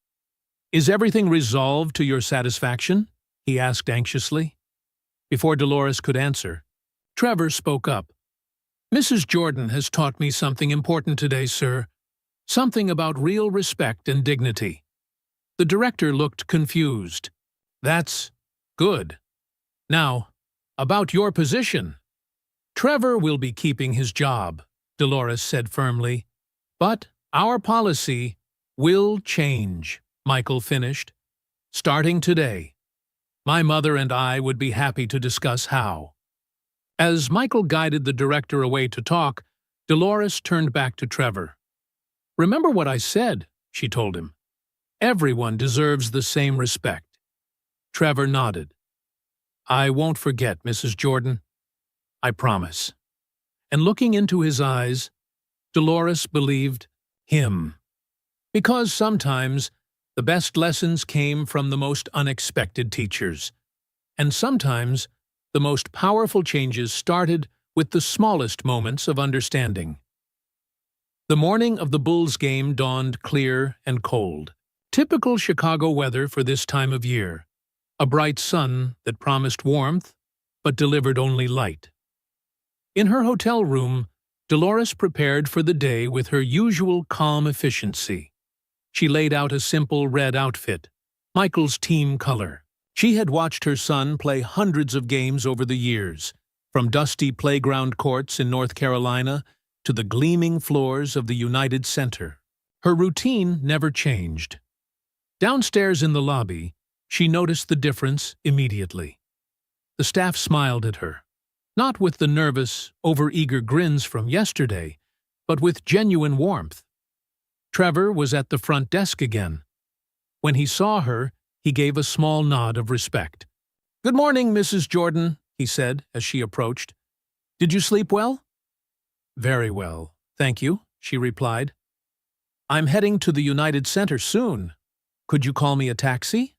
"Is everything resolved to your satisfaction?" he asked anxiously. Before Dolores could answer, Trevor spoke up. Mrs. Jordan has taught me something important today, sir. Something about real respect and dignity. The director looked confused. That's good. Now, about your position. Trevor will be keeping his job, Dolores said firmly. But our policy will change, Michael finished. Starting today. My mother and I would be happy to discuss how. As Michael guided the director away to talk, Dolores turned back to Trevor. Remember what I said, she told him. Everyone deserves the same respect. Trevor nodded. I won't forget, Mrs. Jordan. I promise. And looking into his eyes, Dolores believed him. Because sometimes the best lessons came from the most unexpected teachers. And sometimes the most powerful changes started with the smallest moments of understanding. The morning of the Bulls game dawned clear and cold. Typical Chicago weather for this time of year. A bright sun that promised warmth, but delivered only light. In her hotel room, Dolores prepared for the day with her usual calm efficiency. She laid out a simple red outfit, Michael's team color. She had watched her son play hundreds of games over the years, from dusty playground courts in North Carolina to the gleaming floors of the United Center. Her routine never changed. Downstairs in the lobby, she noticed the difference immediately. The staff smiled at her, not with the nervous, overeager grins from yesterday, but with genuine warmth. Trevor was at the front desk again. When he saw her, he gave a small nod of respect. "Good morning, Mrs. Jordan," he said as she approached. "Did you sleep well?" "Very well, thank you," she replied. "I'm heading to the United Center soon. Could you call me a taxi?"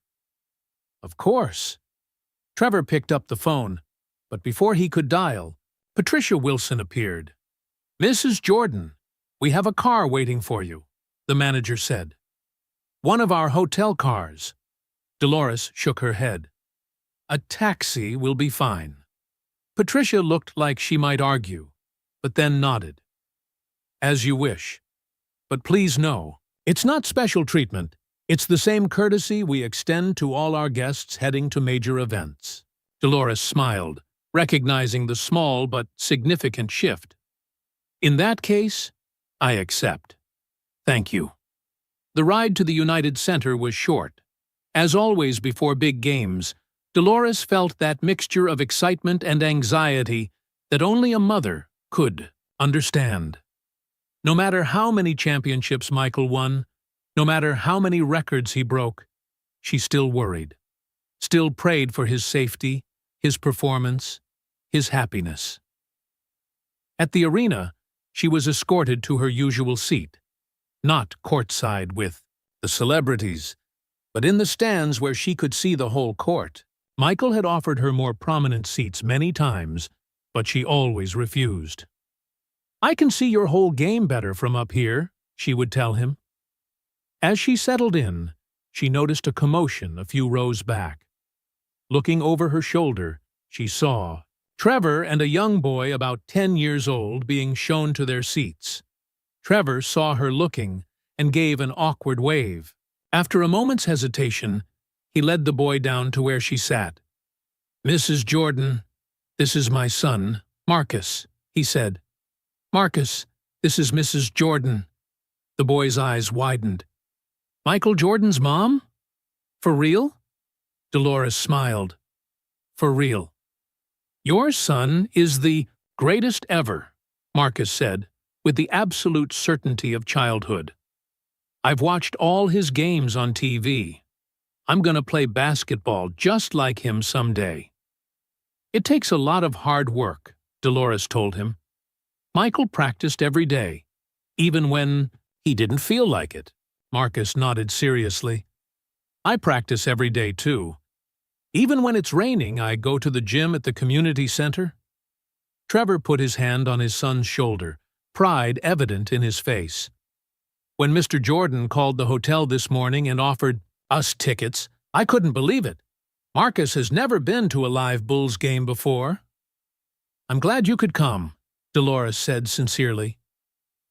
"Of course." Trevor picked up the phone, but before he could dial, Patricia Wilson appeared. "Mrs. Jordan, we have a car waiting for you," the manager said. "One of our hotel cars." Dolores shook her head. "A taxi will be fine." Patricia looked like she might argue, but then nodded. "As you wish. But please know, it's not special treatment. It's the same courtesy we extend to all our guests heading to major events." Dolores smiled, recognizing the small but significant shift. "In that case, I accept. Thank you." The ride to the United Center was short. As always before big games, Dolores felt that mixture of excitement and anxiety that only a mother could understand. No matter how many championships Michael won, no matter how many records he broke, she still worried, still prayed for his safety, his performance, his happiness. At the arena, she was escorted to her usual seat, not courtside with the celebrities, but in the stands where she could see the whole court. Michael had offered her more prominent seats many times, but she always refused. "I can see your whole game better from up here," she would tell him. As she settled in, she noticed a commotion a few rows back. Looking over her shoulder, she saw Trevor and a young boy about 10 years old being shown to their seats. Trevor saw her looking and gave an awkward wave. After a moment's hesitation, he led the boy down to where she sat. "Mrs. Jordan, this is my son, Marcus," he said. "Marcus, this is Mrs. Jordan." The boy's eyes widened. "Michael Jordan's mom? For real?" Dolores smiled. "For real." "Your son is the greatest ever," Marcus said, with the absolute certainty of childhood. "I've watched all his games on TV. I'm going to play basketball just like him someday." "It takes a lot of hard work," Dolores told him. Michael practiced every day, even when he didn't feel like it. Marcus nodded seriously. "I practice every day, too. Even when it's raining, I go to the gym at the community center." Trevor put his hand on his son's shoulder, pride evident in his face. "When Mr. Jordan called the hotel this morning and offered us tickets, I couldn't believe it. Marcus has never been to a live Bulls game before." "I'm glad you could come. Dolores said sincerely.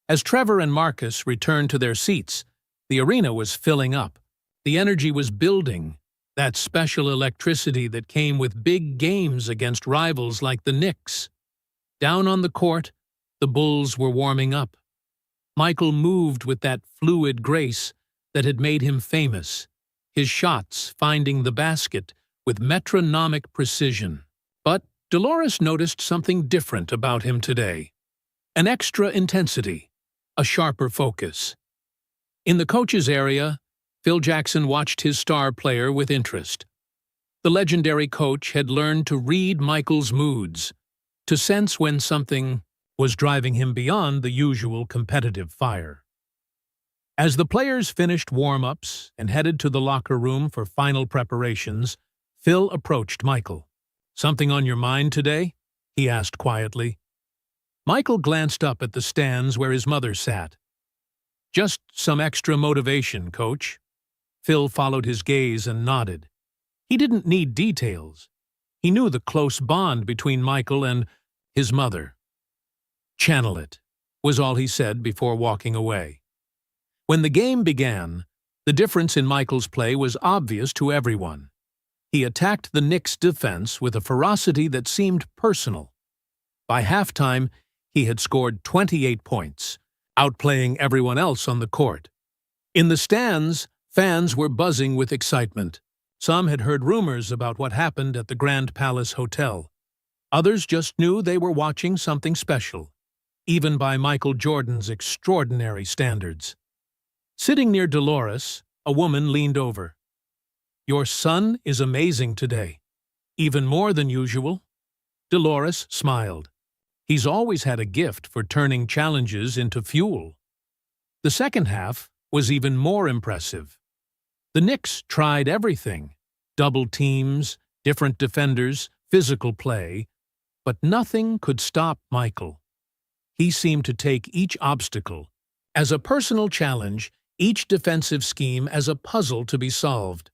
As Trevor and Marcus returned to their seats, the arena was filling up. The energy was building, that special electricity that came with big games against rivals like the Knicks. Down on the court, the Bulls were warming up. Michael moved with that fluid grace that had made him famous, his shots finding the basket with metronomic precision. But Dolores noticed something different about him today. An extra intensity, a sharper focus. In the coach's area, Phil Jackson watched his star player with interest. The legendary coach had learned to read Michael's moods, to sense when something was driving him beyond the usual competitive fire. As the players finished warm-ups and headed to the locker room for final preparations, Phil approached Michael. "Something on your mind today?" he asked quietly. Michael glanced up at the stands where his mother sat. "Just some extra motivation, Coach." Phil followed his gaze and nodded. He didn't need details. He knew the close bond between Michael and his mother. "Channel it," was all he said before walking away. When the game began, the difference in Michael's play was obvious to everyone. He attacked the Knicks' defense with a ferocity that seemed personal. By halftime, he had scored 28 points, outplaying everyone else on the court. In the stands, fans were buzzing with excitement. Some had heard rumors about what happened at the Grand Palace Hotel. Others just knew they were watching something special, even by Michael Jordan's extraordinary standards. Sitting near Dolores, a woman leaned over. "Your son is amazing today. Even more than usual." Dolores smiled. He's always had a gift for turning challenges into fuel. The second half was even more impressive. The Knicks tried everything: double teams, different defenders, physical play, but nothing could stop Michael. He seemed to take each obstacle as a personal challenge, each defensive scheme as a puzzle to be solved.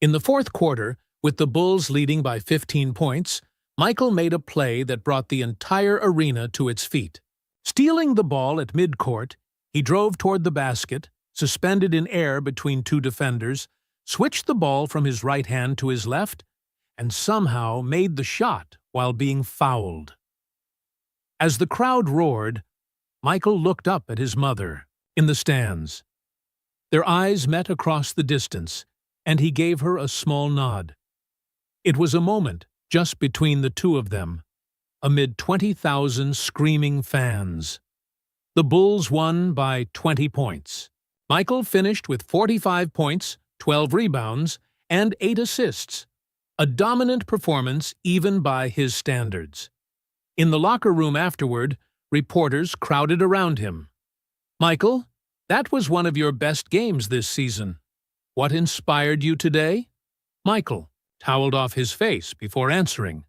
In the fourth quarter, with the Bulls leading by 15 points, Michael made a play that brought the entire arena to its feet. Stealing the ball at midcourt, he drove toward the basket, suspended in air between two defenders, switched the ball from his right hand to his left, and somehow made the shot while being fouled. As the crowd roared, Michael looked up at his mother in the stands. Their eyes met across the distance, and he gave her a small nod. It was a moment just between the two of them, amid 20,000 screaming fans. The Bulls won by 20 points. Michael finished with 45 points, 12 rebounds, and 8 assists, a dominant performance even by his standards. In the locker room afterward, reporters crowded around him. "Michael, that was one of your best games this season. What inspired you today?" Michael toweled off his face before answering.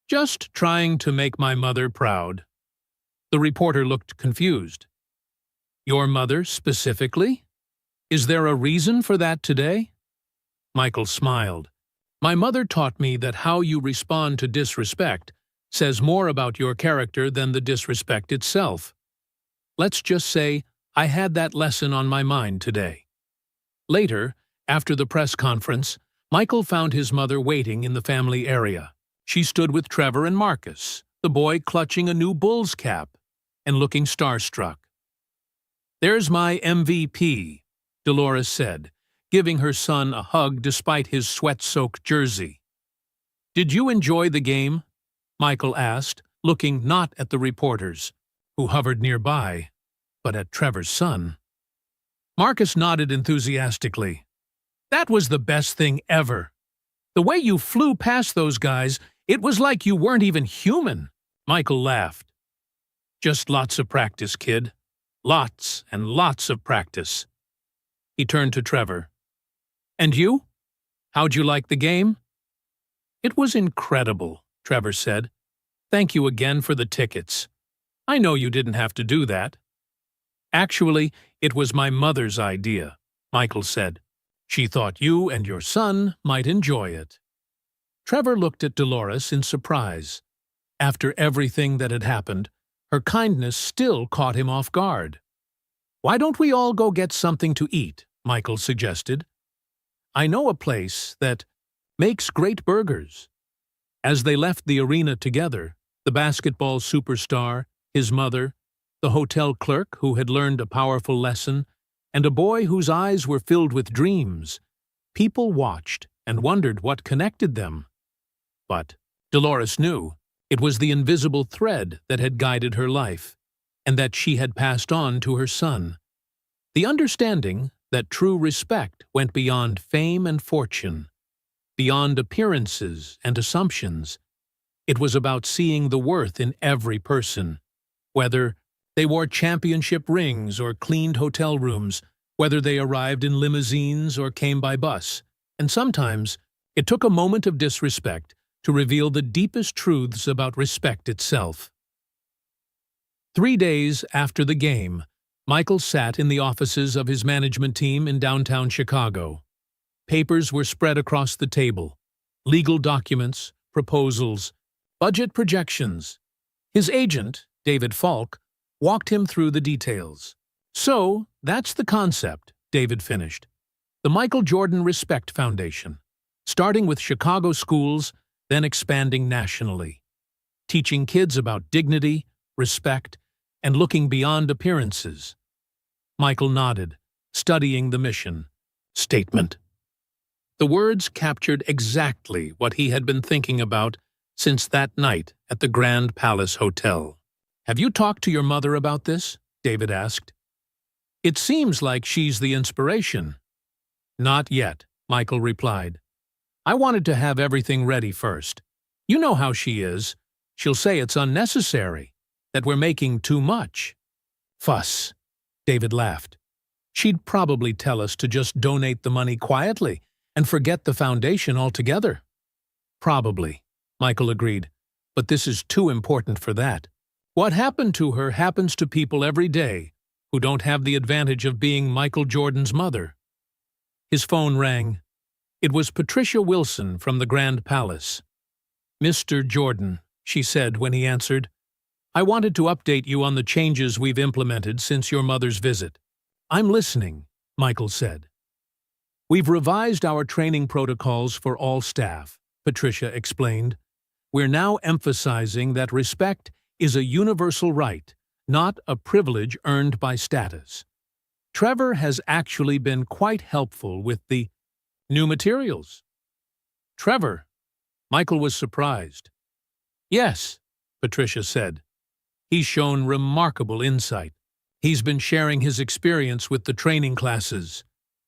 "Just trying to make my mother proud." The reporter looked confused. "Your mother specifically? Is there a reason for that today?" Michael smiled. "My mother taught me that how you respond to disrespect says more about your character than the disrespect itself. Let's just say I had that lesson on my mind today." Later, after the press conference, Michael found his mother waiting in the family area. She stood with Trevor and Marcus, the boy clutching a new Bulls cap and looking starstruck. "There's my MVP," Dolores said, giving her son a hug despite his sweat-soaked jersey. "Did you enjoy the game?" Michael asked, looking not at the reporters, who hovered nearby, but at Trevor's son. Marcus nodded enthusiastically. "That was the best thing ever. The way you flew past those guys, it was like you weren't even human." Michael laughed. "Just lots of practice, kid. Lots and lots of practice." He turned to Trevor. "And you? How'd you like the game?" "It was incredible," Trevor said. "Thank you again for the tickets. I know you didn't have to do that." "Actually, it was my mother's idea," Michael said. "She thought you and your son might enjoy it." Trevor looked at Dolores in surprise. After everything that had happened, Her kindness still caught him off guard. "Why don't we all go get something to eat?" Michael suggested. "I know a place that makes great burgers." As they left the arena together, the basketball superstar, his mother, the hotel clerk who had learned a powerful lesson, and a boy whose eyes were filled with dreams, people watched and wondered what connected them. But Dolores knew it was the invisible thread that had guided her life, and that she had passed on to her son. The understanding that true respect went beyond fame and fortune, beyond appearances and assumptions. It was about seeing the worth in every person, whether they wore championship rings or cleaned hotel rooms, whether they arrived in limousines or came by bus. And sometimes it took a moment of disrespect to reveal the deepest truths about respect itself. 3 days after the game, Michael sat in the offices of his management team in downtown Chicago. Papers were spread across the table, legal documents, proposals, budget projections. His agent, David Falk, walked him through the details. "So, that's the concept," David finished. "The Michael Jordan Respect Foundation, starting with Chicago schools, then expanding nationally, teaching kids about dignity, respect, and looking beyond appearances." Michael nodded, studying the mission statement. The words captured exactly what he had been thinking about since that night at the Grand Palace Hotel. "Have you talked to your mother about this?" David asked. "It seems like she's the inspiration." "Not yet," Michael replied. "I wanted to have everything ready first. You know how she is. She'll say it's unnecessary, that we're making too much." "Fuss," David laughed. "She'd probably tell us to just donate the money quietly and forget the foundation altogether." "Probably," Michael agreed, "but this is too important for that. What happened to her happens to people every day who don't have the advantage of being Michael Jordan's mother." His phone rang. It was Patricia Wilson from the Grand Palace. "Mr. Jordan," she said when he answered, "I wanted to update you on the changes we've implemented since your mother's visit." "I'm listening," Michael said. "We've revised our training protocols for all staff," Patricia explained. "We're now emphasizing that respect is a universal right, not a privilege earned by status. Trevor has actually been quite helpful with the new materials." "Trevor?" Michael was surprised. "Yes," Patricia said. "He's shown remarkable insight. He's been sharing his experience with the training classes,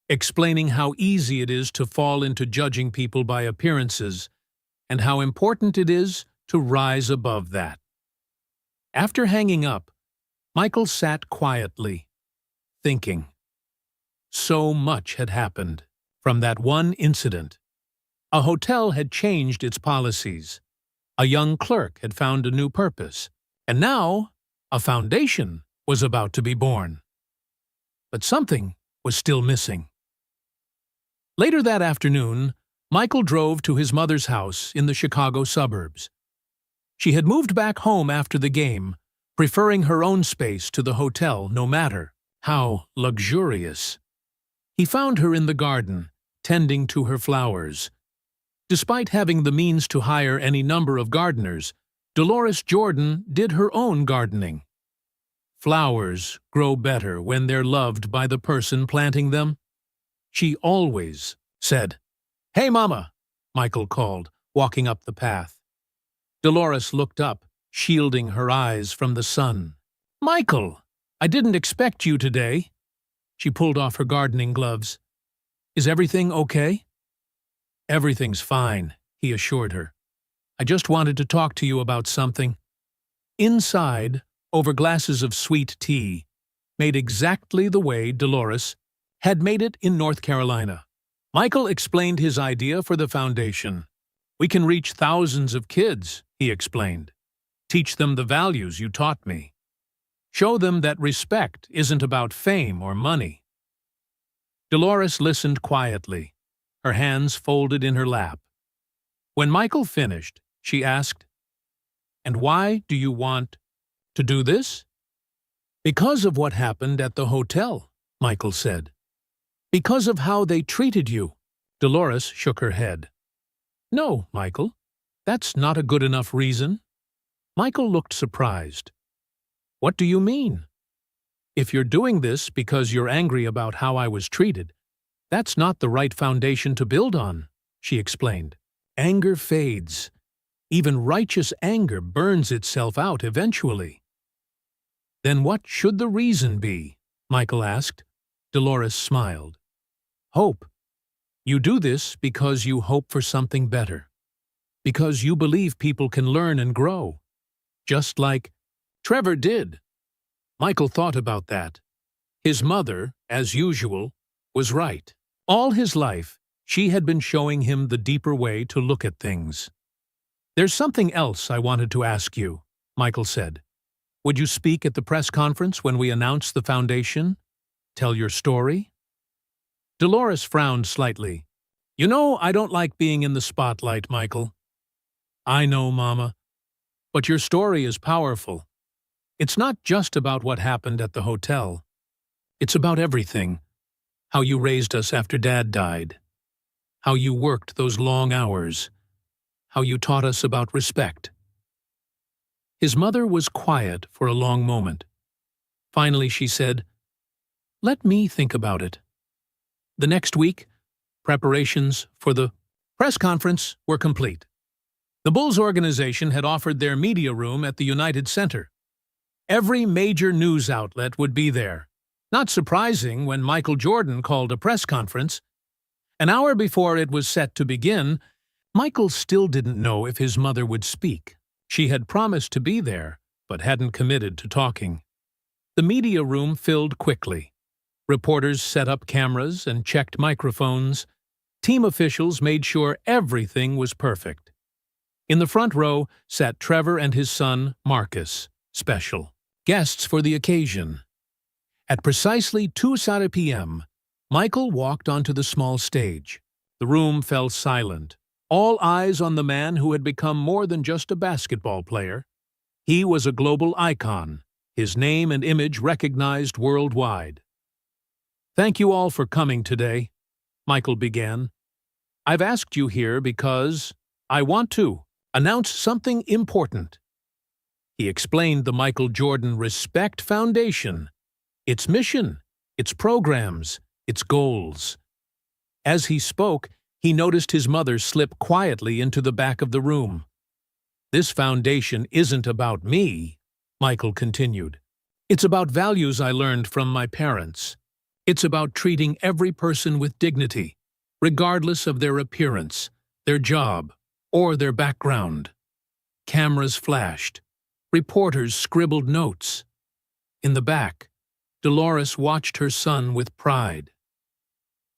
explaining how easy it is to fall into judging people by appearances, and how important it is to rise above that." After hanging up, Michael sat quietly, thinking. So much had happened from that one incident. A hotel had changed its policies. A young clerk had found a new purpose. And now, a foundation was about to be born. But something was still missing. Later that afternoon, Michael drove to his mother's house in the Chicago suburbs. She had moved back home after the game, preferring her own space to the hotel no matter how luxurious. He found her in the garden, tending to her flowers. Despite having the means to hire any number of gardeners, Dolores Jordan did her own gardening. Flowers grow better when they're loved by the person planting them. She always said, "Hey, Mama," Michael called, walking up the path. Dolores looked up, shielding her eyes from the sun. "Michael, I didn't expect you today." She pulled off her gardening gloves. "Is everything okay?" "Everything's fine," he assured her. "I just wanted to talk to you about something." Inside, over glasses of sweet tea, made exactly the way Dolores had made it in North Carolina, Michael explained his idea for the foundation. "We can reach thousands of kids," he explained. "Teach them the values you taught me. Show them that respect isn't about fame or money." Dolores listened quietly, her hands folded in her lap. When Michael finished, she asked, "And why do you want To do this? Because of what happened at the hotel, Michael said. Because of how they treated you. Dolores shook her head. No, Michael, that's not a good enough reason. Michael looked surprised. What do you mean? If you're doing this because you're angry about how I was treated, that's not the right foundation to build on, she explained. Anger fades. Even righteous anger burns itself out eventually. Then what should the reason be? Michael asked. Dolores smiled. Hope. You do this because you hope for something better. Because you believe people can learn and grow. Just like Trevor did. Michael thought about that. His mother, as usual, was right. All his life, she had been showing him the deeper way to look at things. There's something else I wanted to ask you, Michael said. Would you speak at the press conference when we announce the foundation? Tell your story? Dolores frowned slightly. You know, I don't like being in the spotlight, Michael. I know, Mama. But your story is powerful. It's not just about what happened at the hotel. It's about everything. How you raised us after Dad died. How you worked those long hours. How you taught us about respect. His mother was quiet for a long moment. Finally, she said, Let me think about it. The next week, preparations for the press conference were complete. The Bulls organization had offered their media room at the United Center. Every major news outlet would be there. Not surprising when Michael Jordan called a press conference. An hour before it was set to begin, Michael still didn't know if his mother would speak. She had promised to be there, but hadn't committed to talking. The media room filled quickly. Reporters set up cameras and checked microphones. Team officials made sure everything was perfect. In the front row sat Trevor and his son, Marcus, special guests for the occasion. At precisely 2:30 p.m., Michael walked onto the small stage. The room fell silent, all eyes on the man who had become more than just a basketball player. He was a global icon, his name and image recognized worldwide. Thank you all for coming today, Michael began. I've asked you here because I want to announce something important. He explained the Michael Jordan Respect Foundation, its mission, its programs, its goals. As he spoke, he noticed his mother slip quietly into the back of the room. This foundation isn't about me, Michael continued. It's about values I learned from my parents. It's about treating every person with dignity, regardless of their appearance, their job, or their background. Cameras flashed. Reporters scribbled notes. In the back, Dolores watched her son with pride.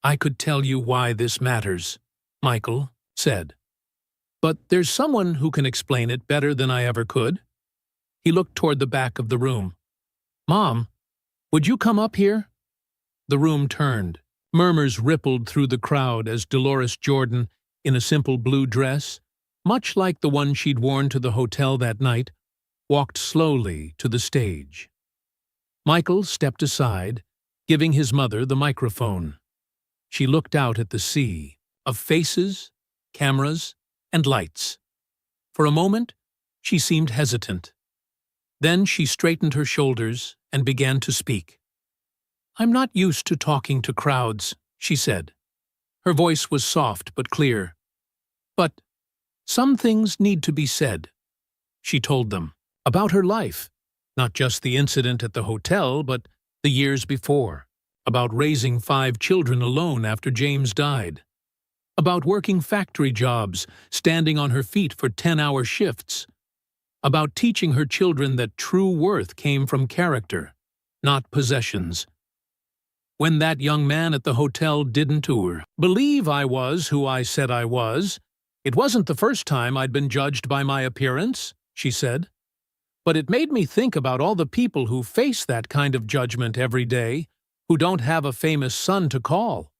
I could tell you why this matters, Michael said. But there's someone who can explain it better than I ever could. He looked toward the back of the room. Mom, would you come up here? The room turned. Murmurs rippled through the crowd as Dolores Jordan, in a simple blue dress, much like the one she'd worn to the hotel that night, walked slowly to the stage. Michael stepped aside, giving his mother the microphone. She looked out at the sea of faces, cameras, and lights. For a moment, she seemed hesitant. Then she straightened her shoulders and began to speak. I'm not used to talking to crowds, she said. Her voice was soft but clear. But some things need to be said, she told them, about her life, not just the incident at the hotel, but the years before, about raising 5 children alone after James died, about working factory jobs, standing on her feet for 10-hour shifts, about teaching her children that true worth came from character, not possessions. When that young man at the hotel didn't believe I was who I said I was, it wasn't the first time I'd been judged by my appearance, she said. But it made me think about all the people who face that kind of judgment every day, who don't have a famous son to call.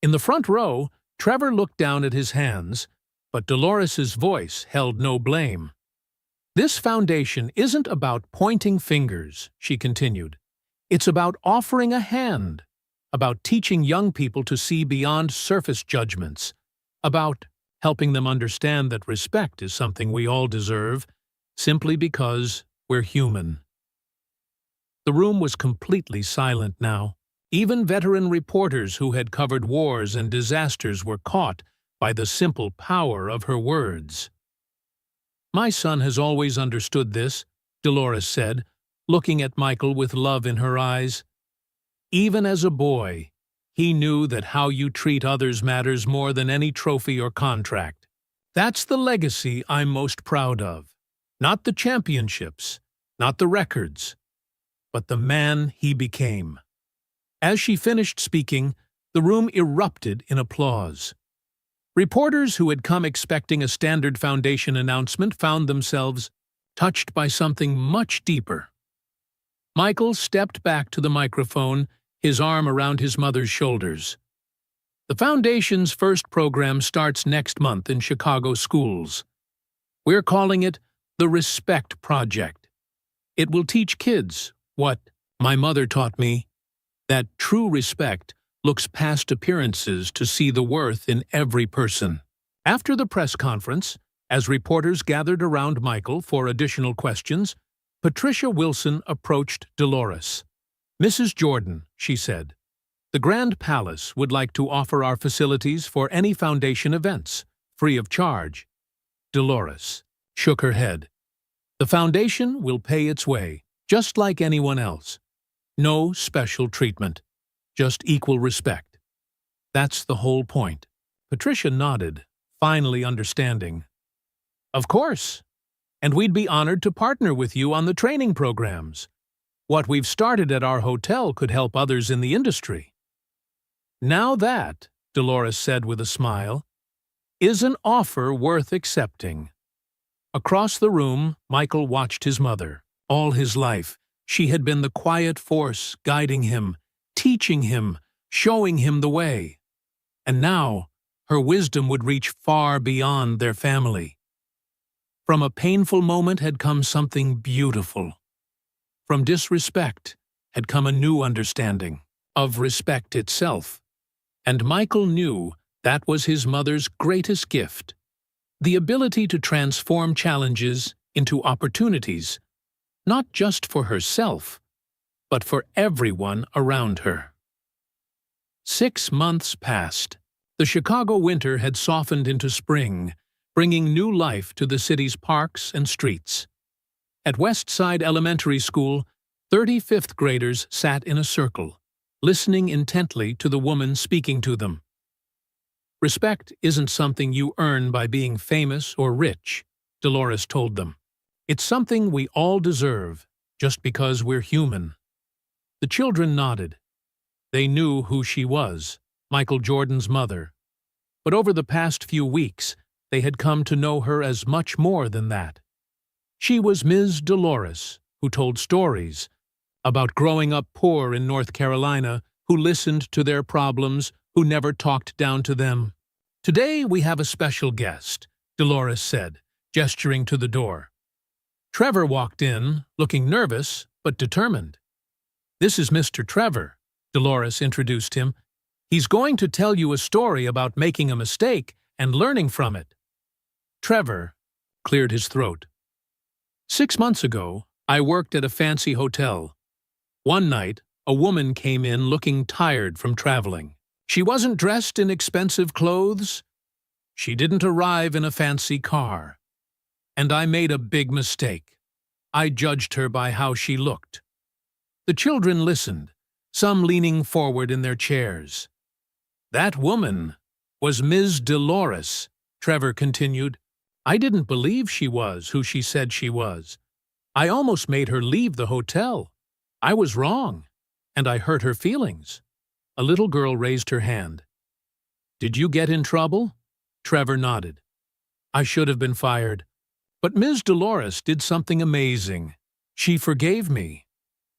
In the front row, Trevor looked down at his hands, but Dolores's voice held no blame. This foundation isn't about pointing fingers, she continued. It's about offering a hand, about teaching young people to see beyond surface judgments, about helping them understand that respect is something we all deserve, simply because we're human. The room was completely silent now. Even veteran reporters who had covered wars and disasters were caught by the simple power of her words. "My son has always understood this," Dolores said, looking at Michael with love in her eyes. "Even as a boy, he knew that how you treat others matters more than any trophy or contract. That's the legacy I'm most proud of. Not the championships, not the records, but the man he became." As she finished speaking, the room erupted in applause. Reporters who had come expecting a standard foundation announcement found themselves touched by something much deeper. Michael stepped back to the microphone, his arm around his mother's shoulders. "The Foundation's first program starts next month in Chicago schools. We're calling it the Respect Project. It will teach kids what my mother taught me, that true respect looks past appearances to see the worth in every person." After the press conference, as reporters gathered around Michael for additional questions, Patricia Wilson approached Dolores. "Mrs. Jordan," she said, "the Grand Palace would like to offer our facilities for any foundation events, free of charge." Dolores shook her head. "The foundation will pay its way, just like anyone else. No special treatment, just equal respect. That's the whole point." Patricia nodded, finally understanding. "Of course, and we'd be honored to partner with you on the training programs. What we've started at our hotel could help others in the industry." "Now that," Dolores said with a smile, "is an offer worth accepting." Across the room, Michael watched his mother. All his life, she had been the quiet force guiding him, teaching him, showing him the way. And now, her wisdom would reach far beyond their family. From a painful moment had come something beautiful. From disrespect had come a new understanding of respect itself. And Michael knew that was his mother's greatest gift, the ability to transform challenges into opportunities, not just for herself, but for everyone around her. 6 months passed. The Chicago winter had softened into spring, bringing new life to the city's parks and streets. At West Side Elementary School, 35th graders sat in a circle, listening intently to the woman speaking to them. "Respect isn't something you earn by being famous or rich," Dolores told them. "It's something we all deserve, just because we're human." The children nodded. They knew who she was, Michael Jordan's mother. But over the past few weeks, they had come to know her as much more than that. She was Ms. Dolores, who told stories about growing up poor in North Carolina, who listened to their problems, who never talked down to them. "Today we have a special guest," Dolores said, gesturing to the door. Trevor walked in, looking nervous but determined. "This is Mr. Trevor," Dolores introduced him. "He's going to tell you a story about making a mistake and learning from it." Trevor cleared his throat. "6 months ago, I worked at a fancy hotel. One night, a woman came in looking tired from traveling. She wasn't dressed in expensive clothes. She didn't arrive in a fancy car. And I made a big mistake. I judged her by how she looked." The children listened, some leaning forward in their chairs. "That woman was Ms. Dolores," Trevor continued. "I didn't believe she was who she said she was. I almost made her leave the hotel. I was wrong, and I hurt her feelings." A little girl raised her hand. "Did you get in trouble?" Trevor nodded. "I should have been fired. But Ms. Dolores did something amazing. She forgave me.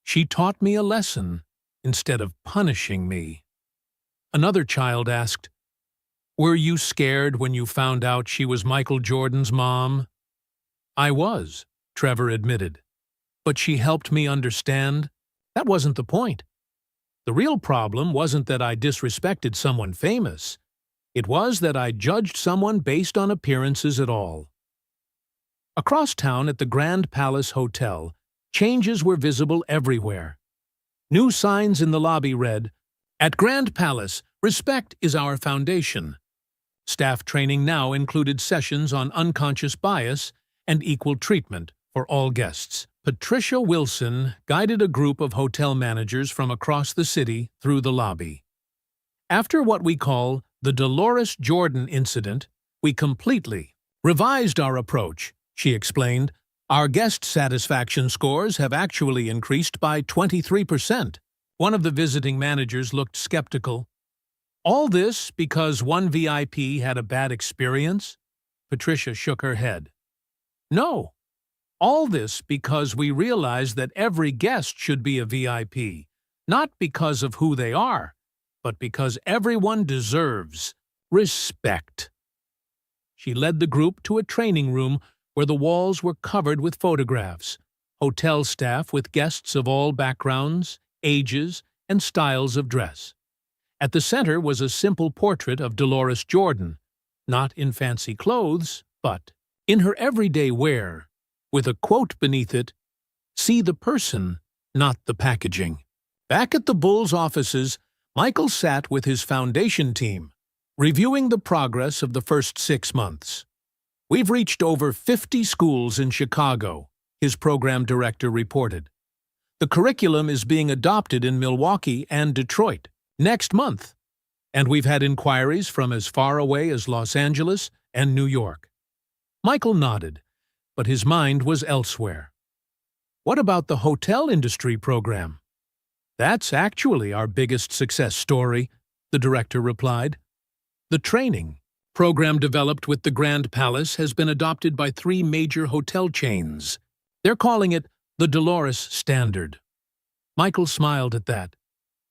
She taught me a lesson instead of punishing me." Another child asked, "Were you scared when you found out she was Michael Jordan's mom?" "I was," Trevor admitted. But she helped me understand. That wasn't the point. The real problem wasn't that I disrespected someone famous. It was that I judged someone based on appearances at all. Across town at the Grand Palace Hotel, changes were visible everywhere. New signs in the lobby read, "At Grand Palace, respect is our foundation." Staff training now included sessions on unconscious bias and equal treatment for all guests. Patricia Wilson guided a group of hotel managers from across the city through the lobby. After what we call the Dolores Jordan incident, we completely revised our approach, she explained. Our guest satisfaction scores have actually increased by 23%. One of the visiting managers looked skeptical. All this because one VIP had a bad experience? Patricia shook her head. No. All this because we realize that every guest should be a VIP, not because of who they are, but because everyone deserves respect. She led the group to a training room where the walls were covered with photographs, hotel staff with guests of all backgrounds, ages, and styles of dress. At the center was a simple portrait of Dolores Jordan, not in fancy clothes, but in her everyday wear, with a quote beneath it, "See the person, not the packaging." Back at the Bulls offices, Michael sat with his foundation team, reviewing the progress of the first 6 months. "We've reached over 50 schools in Chicago," his program director reported. "The curriculum is being adopted in Milwaukee and Detroit next month, and we've had inquiries from as far away as Los Angeles and New York." Michael nodded, but his mind was elsewhere. "What about the hotel industry program?" "That's actually our biggest success story," the director replied. "The training program developed with the Grand Palace has been adopted by 3 major hotel chains. They're calling it the Dolores Standard." Michael smiled at that.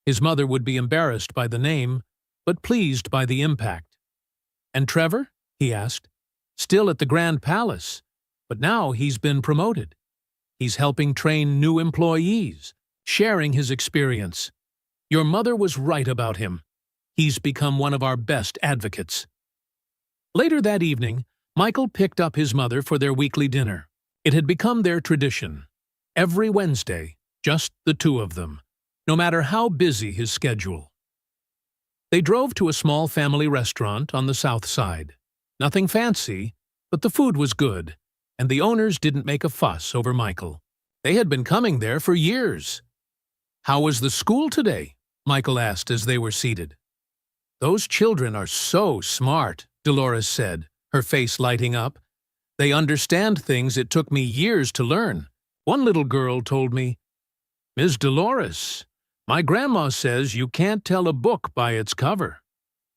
His mother would be embarrassed by the name, but pleased by the impact. "And Trevor?" he asked. "Still at the Grand Palace, but now he's been promoted. He's helping train new employees, sharing his experience. Your mother was right about him. He's become one of our best advocates." Later that evening, Michael picked up his mother for their weekly dinner. It had become their tradition. Every Wednesday, just the two of them, no matter how busy his schedule. They drove to a small family restaurant on the south side. Nothing fancy, but the food was good, and the owners didn't make a fuss over Michael. They had been coming there for years. "How was the school today?" Michael asked as they were seated. "Those children are so smart," Dolores said, her face lighting up. "They understand things it took me years to learn. One little girl told me, 'Ms. Dolores, my grandma says you can't tell a book by its cover,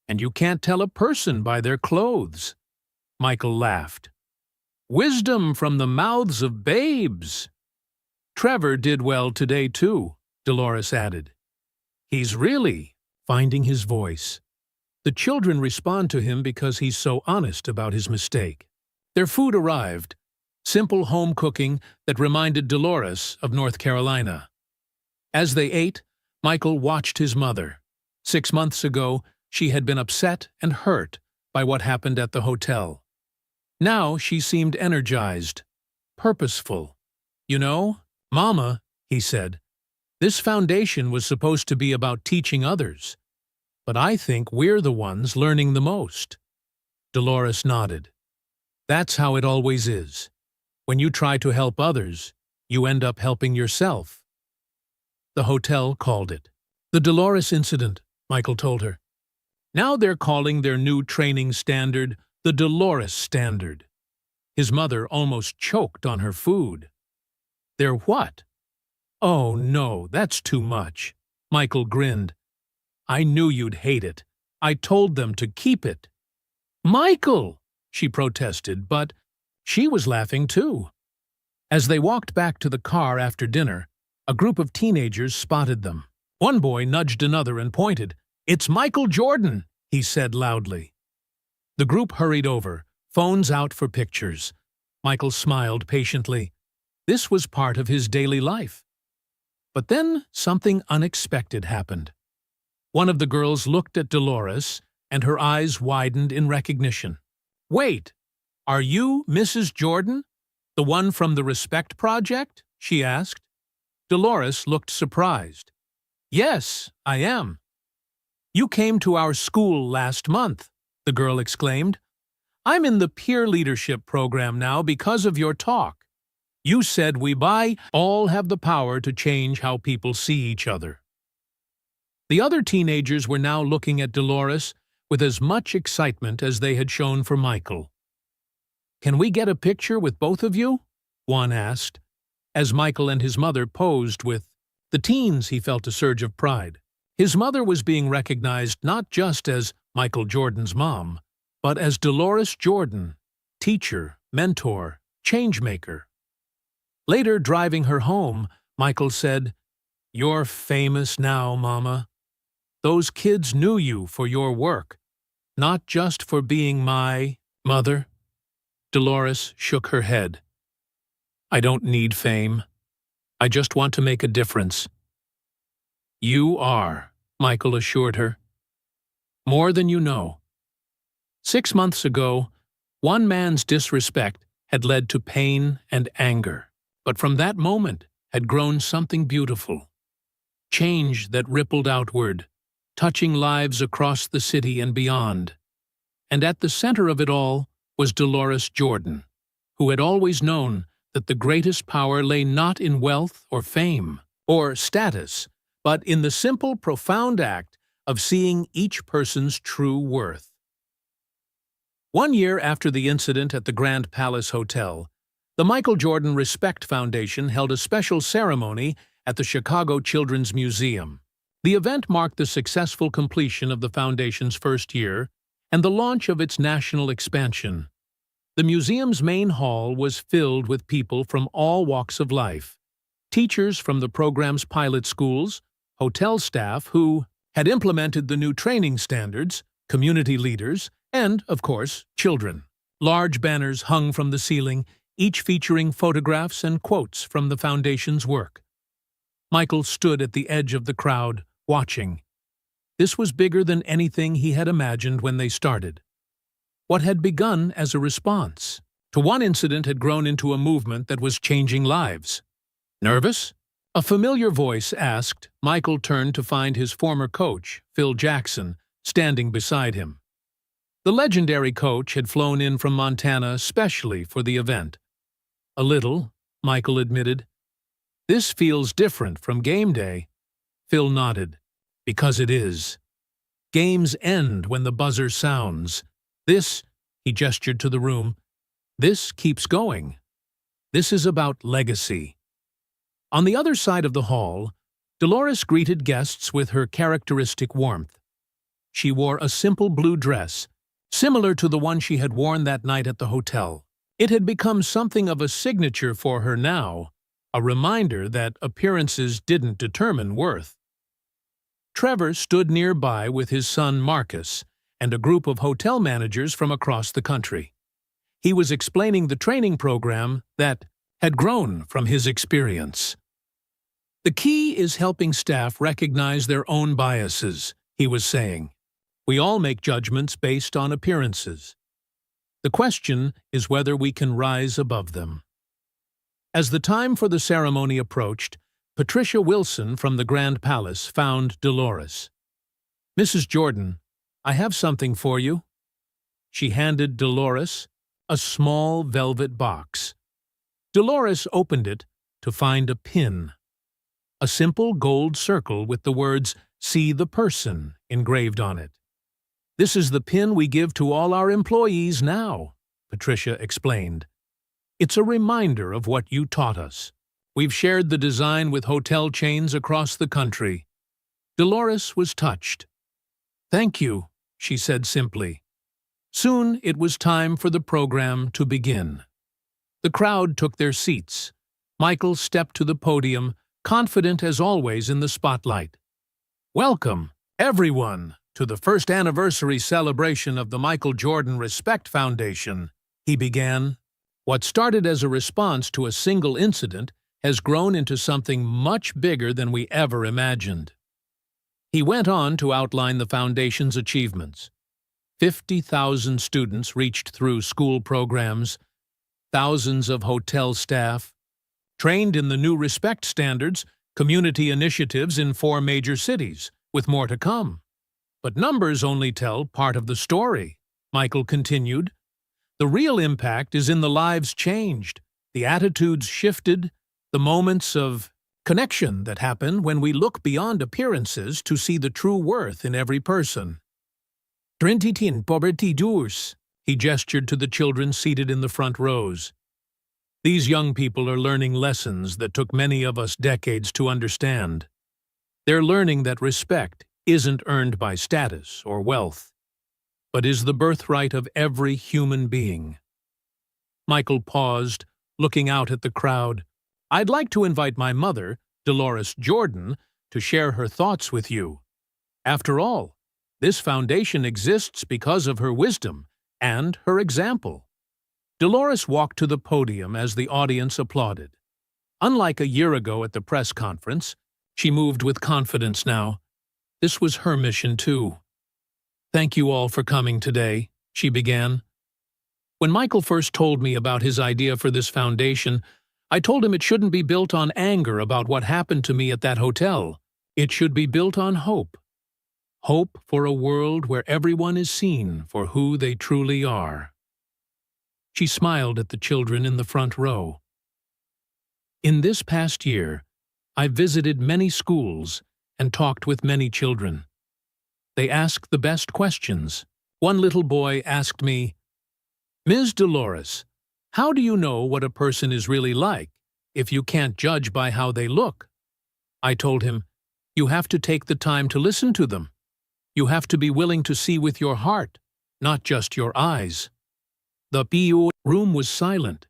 and you can't tell a person by their clothes.'" Michael laughed. "Wisdom from the mouths of babes." "Trevor did well today, too," Dolores added. "He's really finding his voice. The children respond to him because he's so honest about his mistake." Their food arrived, simple home cooking that reminded Dolores of North Carolina. As they ate, Michael watched his mother. 6 months ago, she had been upset and hurt by what happened at the hotel. Now she seemed energized, purposeful. "You know, Mama," he said, "this foundation was supposed to be about teaching others. But I think we're the ones learning the most." Dolores nodded. "That's how it always is. When you try to help others, you end up helping yourself." The hotel called it the Dolores Incident, Michael told her. Now they're calling their new training standard the Dolores Standard. His mother almost choked on her food. "They're what?" "Oh, no, that's too much." Michael grinned. "I knew you'd hate it. I told them to keep it." "Michael!" she protested, but she was laughing too. As they walked back to the car after dinner, a group of teenagers spotted them. One boy nudged another and pointed. "It's Michael Jordan," he said loudly. The group hurried over, phones out for pictures. Michael smiled patiently. This was part of his daily life. But then something unexpected happened. One of the girls looked at Dolores, and her eyes widened in recognition. "Wait, are you Mrs. Jordan? The one from the Respect Project?" she asked. Dolores looked surprised. "Yes, I am." "You came to our school last month," the girl exclaimed. "I'm in the peer leadership program now because of your talk. You said we all have the power to change how people see each other." The other teenagers were now looking at Dolores with as much excitement as they had shown for Michael. "Can we get a picture with both of you?" one asked, as Michael and his mother posed with the teens. He felt a surge of pride. His mother was being recognized not just as Michael Jordan's mom, but as Dolores Jordan, teacher, mentor, changemaker. Later, driving her home, Michael said, "You're famous now, Mama. Those kids knew you for your work, not just for being my mother." Dolores shook her head. "I don't need fame. I just want to make a difference." "You are," Michael assured her. "More than you know." 6 months ago, one man's disrespect had led to pain and anger, but from that moment had grown something beautiful. Change that rippled outward, touching lives across the city and beyond. And at the center of it all was Dolores Jordan, who had always known that the greatest power lay not in wealth or fame or status, but in the simple, profound act of seeing each person's true worth. 1 year after the incident at the Grand Palace Hotel, the Michael Jordan Respect Foundation held a special ceremony at the Chicago Children's Museum. The event marked the successful completion of the foundation's first year and the launch of its national expansion. The museum's main hall was filled with people from all walks of life: teachers from the program's pilot schools, hotel staff who had implemented the new training standards, community leaders, and, of course, children. Large banners hung from the ceiling, each featuring photographs and quotes from the foundation's work. Michael stood at the edge of the crowd, watching. This was bigger than anything he had imagined when they started. What had begun as a response to one incident had grown into a movement that was changing lives. "Nervous?" a familiar voice asked. Michael turned to find his former coach, Phil Jackson, standing beside him. The legendary coach had flown in from Montana specially for the event. "A little," Michael admitted. "This feels different from game day." Phil nodded. "Because it is. Games end when the buzzer sounds. This," he gestured to the room, "this keeps going. This is about legacy." On the other side of the hall, Dolores greeted guests with her characteristic warmth. She wore a simple blue dress, similar to the one she had worn that night at the hotel. It had become something of a signature for her now, a reminder that appearances didn't determine worth. Trevor stood nearby with his son Marcus and a group of hotel managers from across the country. He was explaining the training program that had grown from his experience. "The key is helping staff recognize their own biases," he was saying. "We all make judgments based on appearances. The question is whether we can rise above them." As the time for the ceremony approached, Patricia Wilson from the Grand Palace found Dolores. "Mrs. Jordan, I have something for you." She handed Dolores a small velvet box. Dolores opened it to find a pin. A simple gold circle with the words, "See the person," engraved on it. "This is the pin we give to all our employees now," Patricia explained. "It's a reminder of what you taught us. We've shared the design with hotel chains across the country." Dolores was touched. "Thank you," she said simply. Soon it was time for the program to begin. The crowd took their seats. Michael stepped to the podium, confident as always in the spotlight. "Welcome, everyone, to the first anniversary celebration of the Michael Jordan Respect Foundation," he began. What started as a response to a single incident has grown into something much bigger than we ever imagined. He went on to outline the Foundation's achievements. 50,000 students reached through school programs, thousands of hotel staff, trained in the new respect standards, community initiatives in 4 major cities, with more to come. But numbers only tell part of the story, Michael continued. The real impact is in the lives changed, the attitudes shifted, the moments of connection that happen when we look beyond appearances to see the true worth in every person. Trentitin poverty durs, he gestured to the children seated in the front rows. These young people are learning lessons that took many of us decades to understand. They're learning that respect isn't earned by status or wealth, but is the birthright of every human being. Michael paused, looking out at the crowd. I'd like to invite my mother, Dolores Jordan, to share her thoughts with you. After all, this foundation exists because of her wisdom and her example. Dolores walked to the podium as the audience applauded. Unlike a year ago at the press conference, she moved with confidence now. This was her mission too. Thank you all for coming today, she began. When Michael first told me about his idea for this foundation, I told him it shouldn't be built on anger about what happened to me at that hotel. It should be built on hope. Hope for a world where everyone is seen for who they truly are. She smiled at the children in the front row. In this past year, I visited many schools and talked with many children. They asked the best questions. One little boy asked me, Ms. Dolores, how do you know what a person is really like if you can't judge by how they look? I told him, you have to take the time to listen to them. You have to be willing to see with your heart, not just your eyes. The PO room was silent,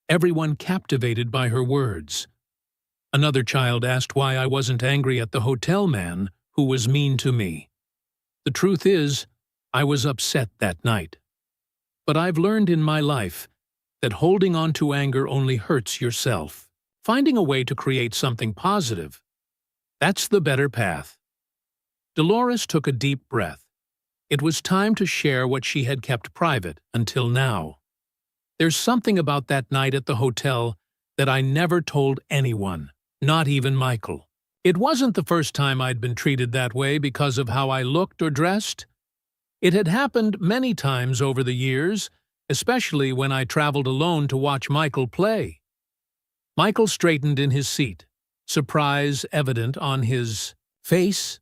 everyone captivated by her words. Another child asked why I wasn't angry at the hotel man who was mean to me. The truth is, I was upset that night. But I've learned in my life that holding on to anger only hurts yourself. Finding a way to create something positive, that's the better path. Dolores took a deep breath. It was time to share what she had kept private until now. There's something about that night at the hotel that I never told anyone, not even Michael. It wasn't the first time I'd been treated that way because of how I looked or dressed. It had happened many times over the years, especially when I traveled alone to watch Michael play. Michael straightened in his seat, surprise evident on his face.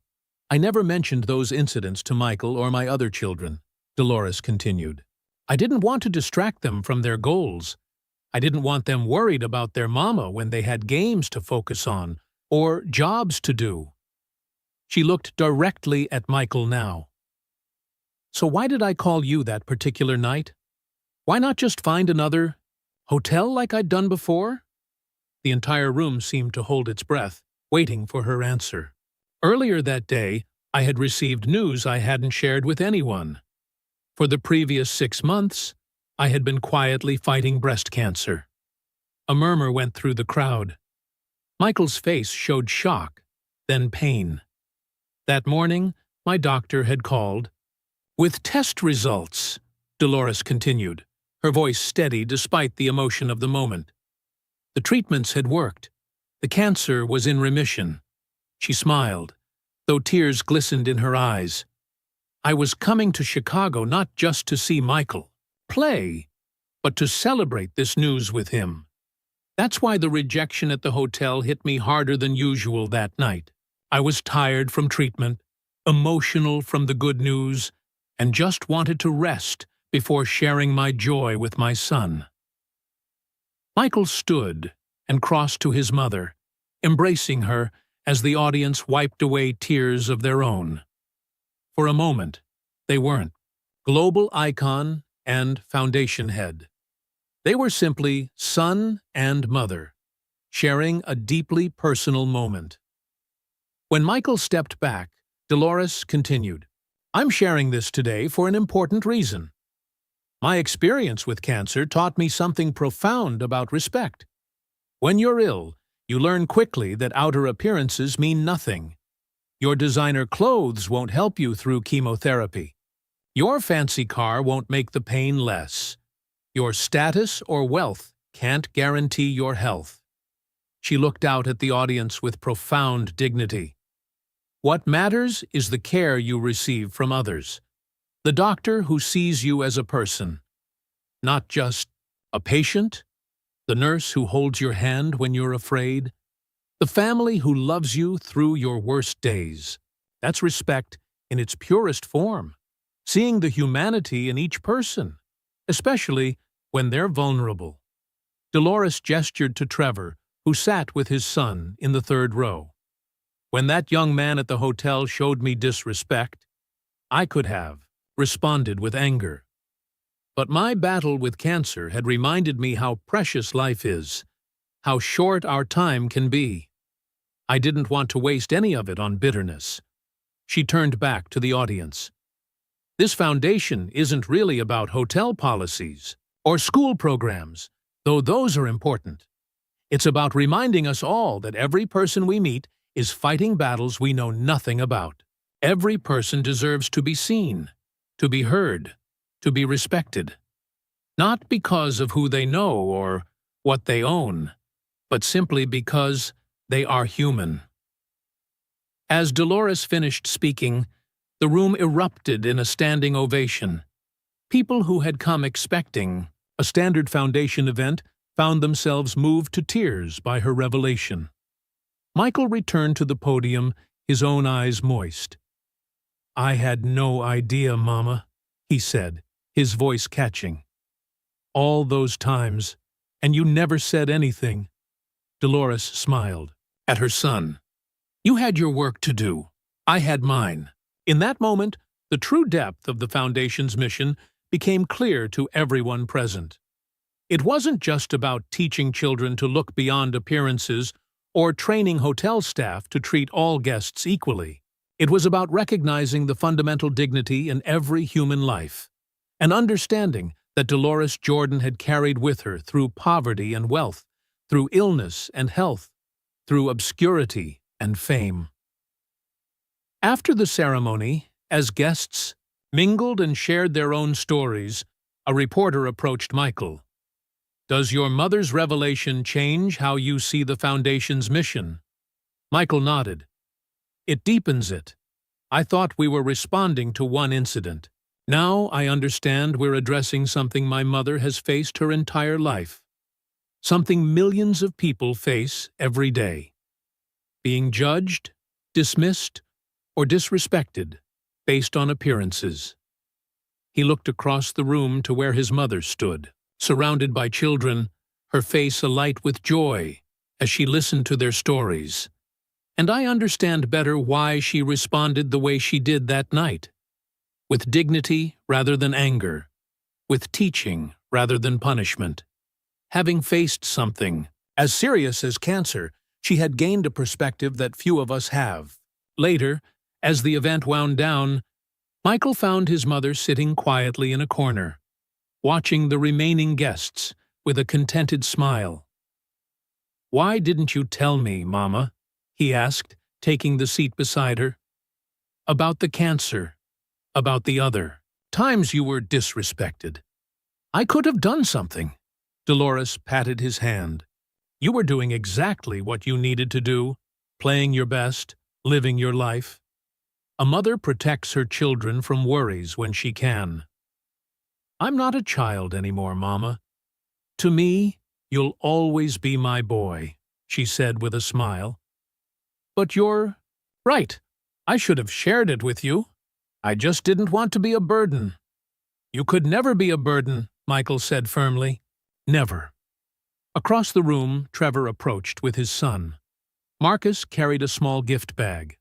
I never mentioned those incidents to Michael or my other children, Dolores continued. I didn't want to distract them from their goals. I didn't want them worried about their mama when they had games to focus on or jobs to do. She looked directly at Michael now. So why did I call you that particular night? Why not just find another hotel like I'd done before? The entire room seemed to hold its breath, waiting for her answer. Earlier that day, I had received news I hadn't shared with anyone. For the previous 6 months, I had been quietly fighting breast cancer. A murmur went through the crowd. Michael's face showed shock, then pain. That morning, my doctor had called. With test results, Dolores continued, her voice steady despite the emotion of the moment. The treatments had worked. The cancer was in remission. She smiled, though tears glistened in her eyes. I was coming to Chicago not just to see Michael play, but to celebrate this news with him. That's why the rejection at the hotel hit me harder than usual that night. I was tired from treatment, emotional from the good news, and just wanted to rest before sharing my joy with my son. Michael stood and crossed to his mother, embracing her as the audience wiped away tears of their own. For a moment, they weren't global icon and foundation head. They were simply son and mother, sharing a deeply personal moment. When Michael stepped back, Dolores continued, I'm sharing this today for an important reason. My experience with cancer taught me something profound about respect. When you're ill, you learn quickly that outer appearances mean nothing. Your designer clothes won't help you through chemotherapy. Your fancy car won't make the pain less. Your status or wealth can't guarantee your health. She looked out at the audience with profound dignity. What matters is the care you receive from others. The doctor who sees you as a person, not just a patient. The nurse who holds your hand when you're afraid. The family who loves you through your worst days. That's respect in its purest form. Seeing the humanity in each person, especially when they're vulnerable. Dolores gestured to Trevor, who sat with his son in the third row. When that young man at the hotel showed me disrespect, I could have responded with anger. But my battle with cancer had reminded me how precious life is, how short our time can be. I didn't want to waste any of it on bitterness. She turned back to the audience. This foundation isn't really about hotel policies or school programs, though those are important. It's about reminding us all that every person we meet is fighting battles we know nothing about. Every person deserves to be seen, to be heard, to be respected. Not because of who they know or what they own, but simply because they are human. As Dolores finished speaking, the room erupted in a standing ovation. People who had come expecting a standard foundation event found themselves moved to tears by her revelation. Michael returned to the podium, his own eyes moist. "I had no idea, Mama," he said, his voice catching. "All those times, and you never said anything." Dolores smiled at her son. "You had your work to do. I had mine." In that moment, the true depth of the Foundation's mission became clear to everyone present. It wasn't just about teaching children to look beyond appearances or training hotel staff to treat all guests equally. It was about recognizing the fundamental dignity in every human life, an understanding that Dolores Jordan had carried with her through poverty and wealth, through illness and health, through obscurity and fame. After the ceremony, as guests mingled and shared their own stories, a reporter approached Michael. "Does your mother's revelation change how you see the Foundation's mission?" Michael nodded. "It deepens it. I thought we were responding to one incident. Now I understand we're addressing something my mother has faced her entire life. Something millions of people face every day. Being judged, dismissed, or disrespected based on appearances." He looked across the room to where his mother stood, surrounded by children, her face alight with joy as she listened to their stories. "And I understand better why she responded the way she did that night. With dignity rather than anger, with teaching rather than punishment. Having faced something as serious as cancer, she had gained a perspective that few of us have." Later, as the event wound down, Michael found his mother sitting quietly in a corner, watching the remaining guests with a contented smile. "Why didn't you tell me, Mama?" he asked, taking the seat beside her. "About the cancer, about the other. Times you were disrespected. I could have done something." Dolores patted his hand. "You were doing exactly what you needed to do, playing your best, living your life. A mother protects her children from worries when she can." "I'm not a child anymore, Mama. To me, you'll always be my boy," she said with a smile. "But you're right. I should have shared it with you. I just didn't want to be a burden." "You could never be a burden," Michael said firmly. "Never." Across the room, Trevor approached with his son. Marcus carried a small gift bag.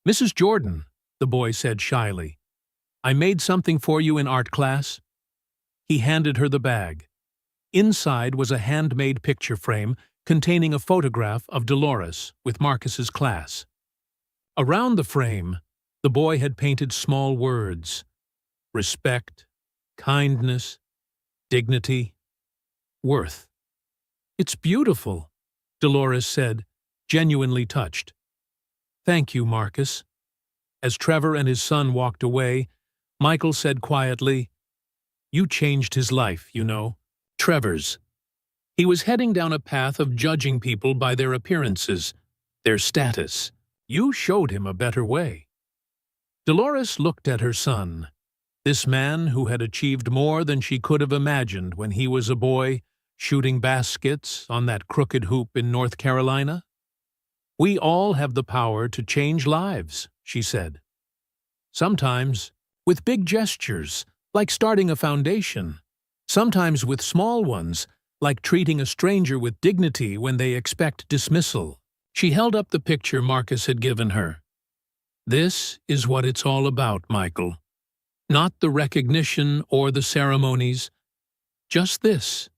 "Mrs. Jordan," the boy said shyly, "I made something for you in art class." He handed her the bag. Inside was a handmade picture frame containing a photograph of Dolores with Marcus's class. Around the frame, the boy had painted small words: respect, kindness, dignity, worth. "It's beautiful," Dolores said, genuinely touched. "Thank you, Marcus." As Trevor and his son walked away, Michael said quietly, "You changed his life, you know." Trevor's. He was heading down a path of judging people by their appearances, their status. You showed him a better way. Dolores looked at her son, this man who had achieved more than she could have imagined when he was a boy, shooting baskets on that crooked hoop in North Carolina. "We all have the power to change lives," she said. "Sometimes with big gestures, like starting a foundation. Sometimes with small ones, like treating a stranger with dignity when they expect dismissal." She held up the picture Marcus had given her. "This is what it's all about, Michael. Not the recognition or the ceremonies. Just this.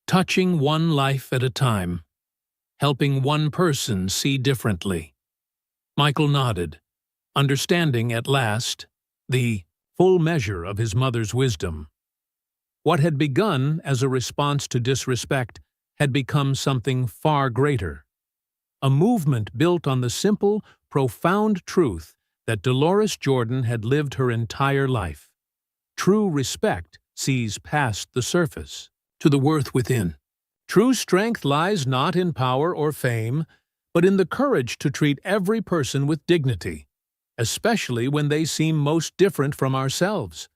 Touching one life at a time. Helping one person see differently." Michael nodded, understanding at last the full measure of his mother's wisdom. What had begun as a response to disrespect had become something far greater. A movement built on the simple, profound truth that Dolores Jordan had lived her entire life. True respect sees past the surface, to the worth within. True strength lies not in power or fame, but in the courage to treat every person with dignity, especially when they seem most different from ourselves.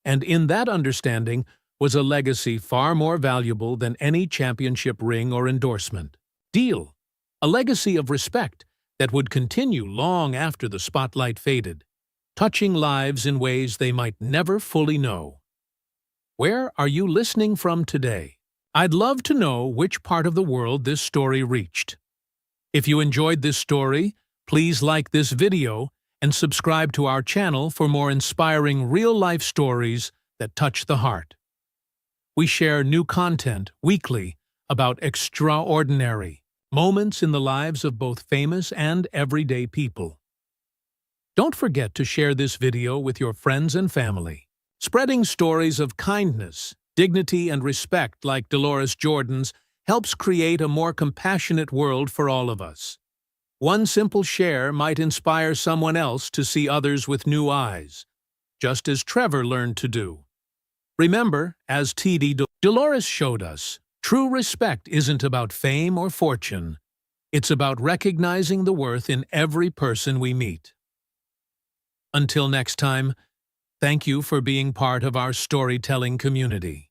And in that understanding was a legacy far more valuable than any championship ring or endorsement. Deal. A legacy of respect that would continue long after the spotlight faded, touching lives in ways they might never fully know. Where are you listening from today? I'd love to know which part of the world this story reached. If you enjoyed this story, please like this video and subscribe to our channel for more inspiring real-life stories that touch the heart. We share new content weekly about extraordinary moments in the lives of both famous and everyday people. Don't forget to share this video with your friends and family. Spreading stories of kindness, dignity, and respect like Dolores Jordan's helps create a more compassionate world for all of us. One simple share might inspire someone else to see others with new eyes, just as Trevor learned to do. Remember, as Dolores showed us, true respect isn't about fame or fortune. It's about recognizing the worth in every person we meet. Until next time, thank you for being part of our storytelling community.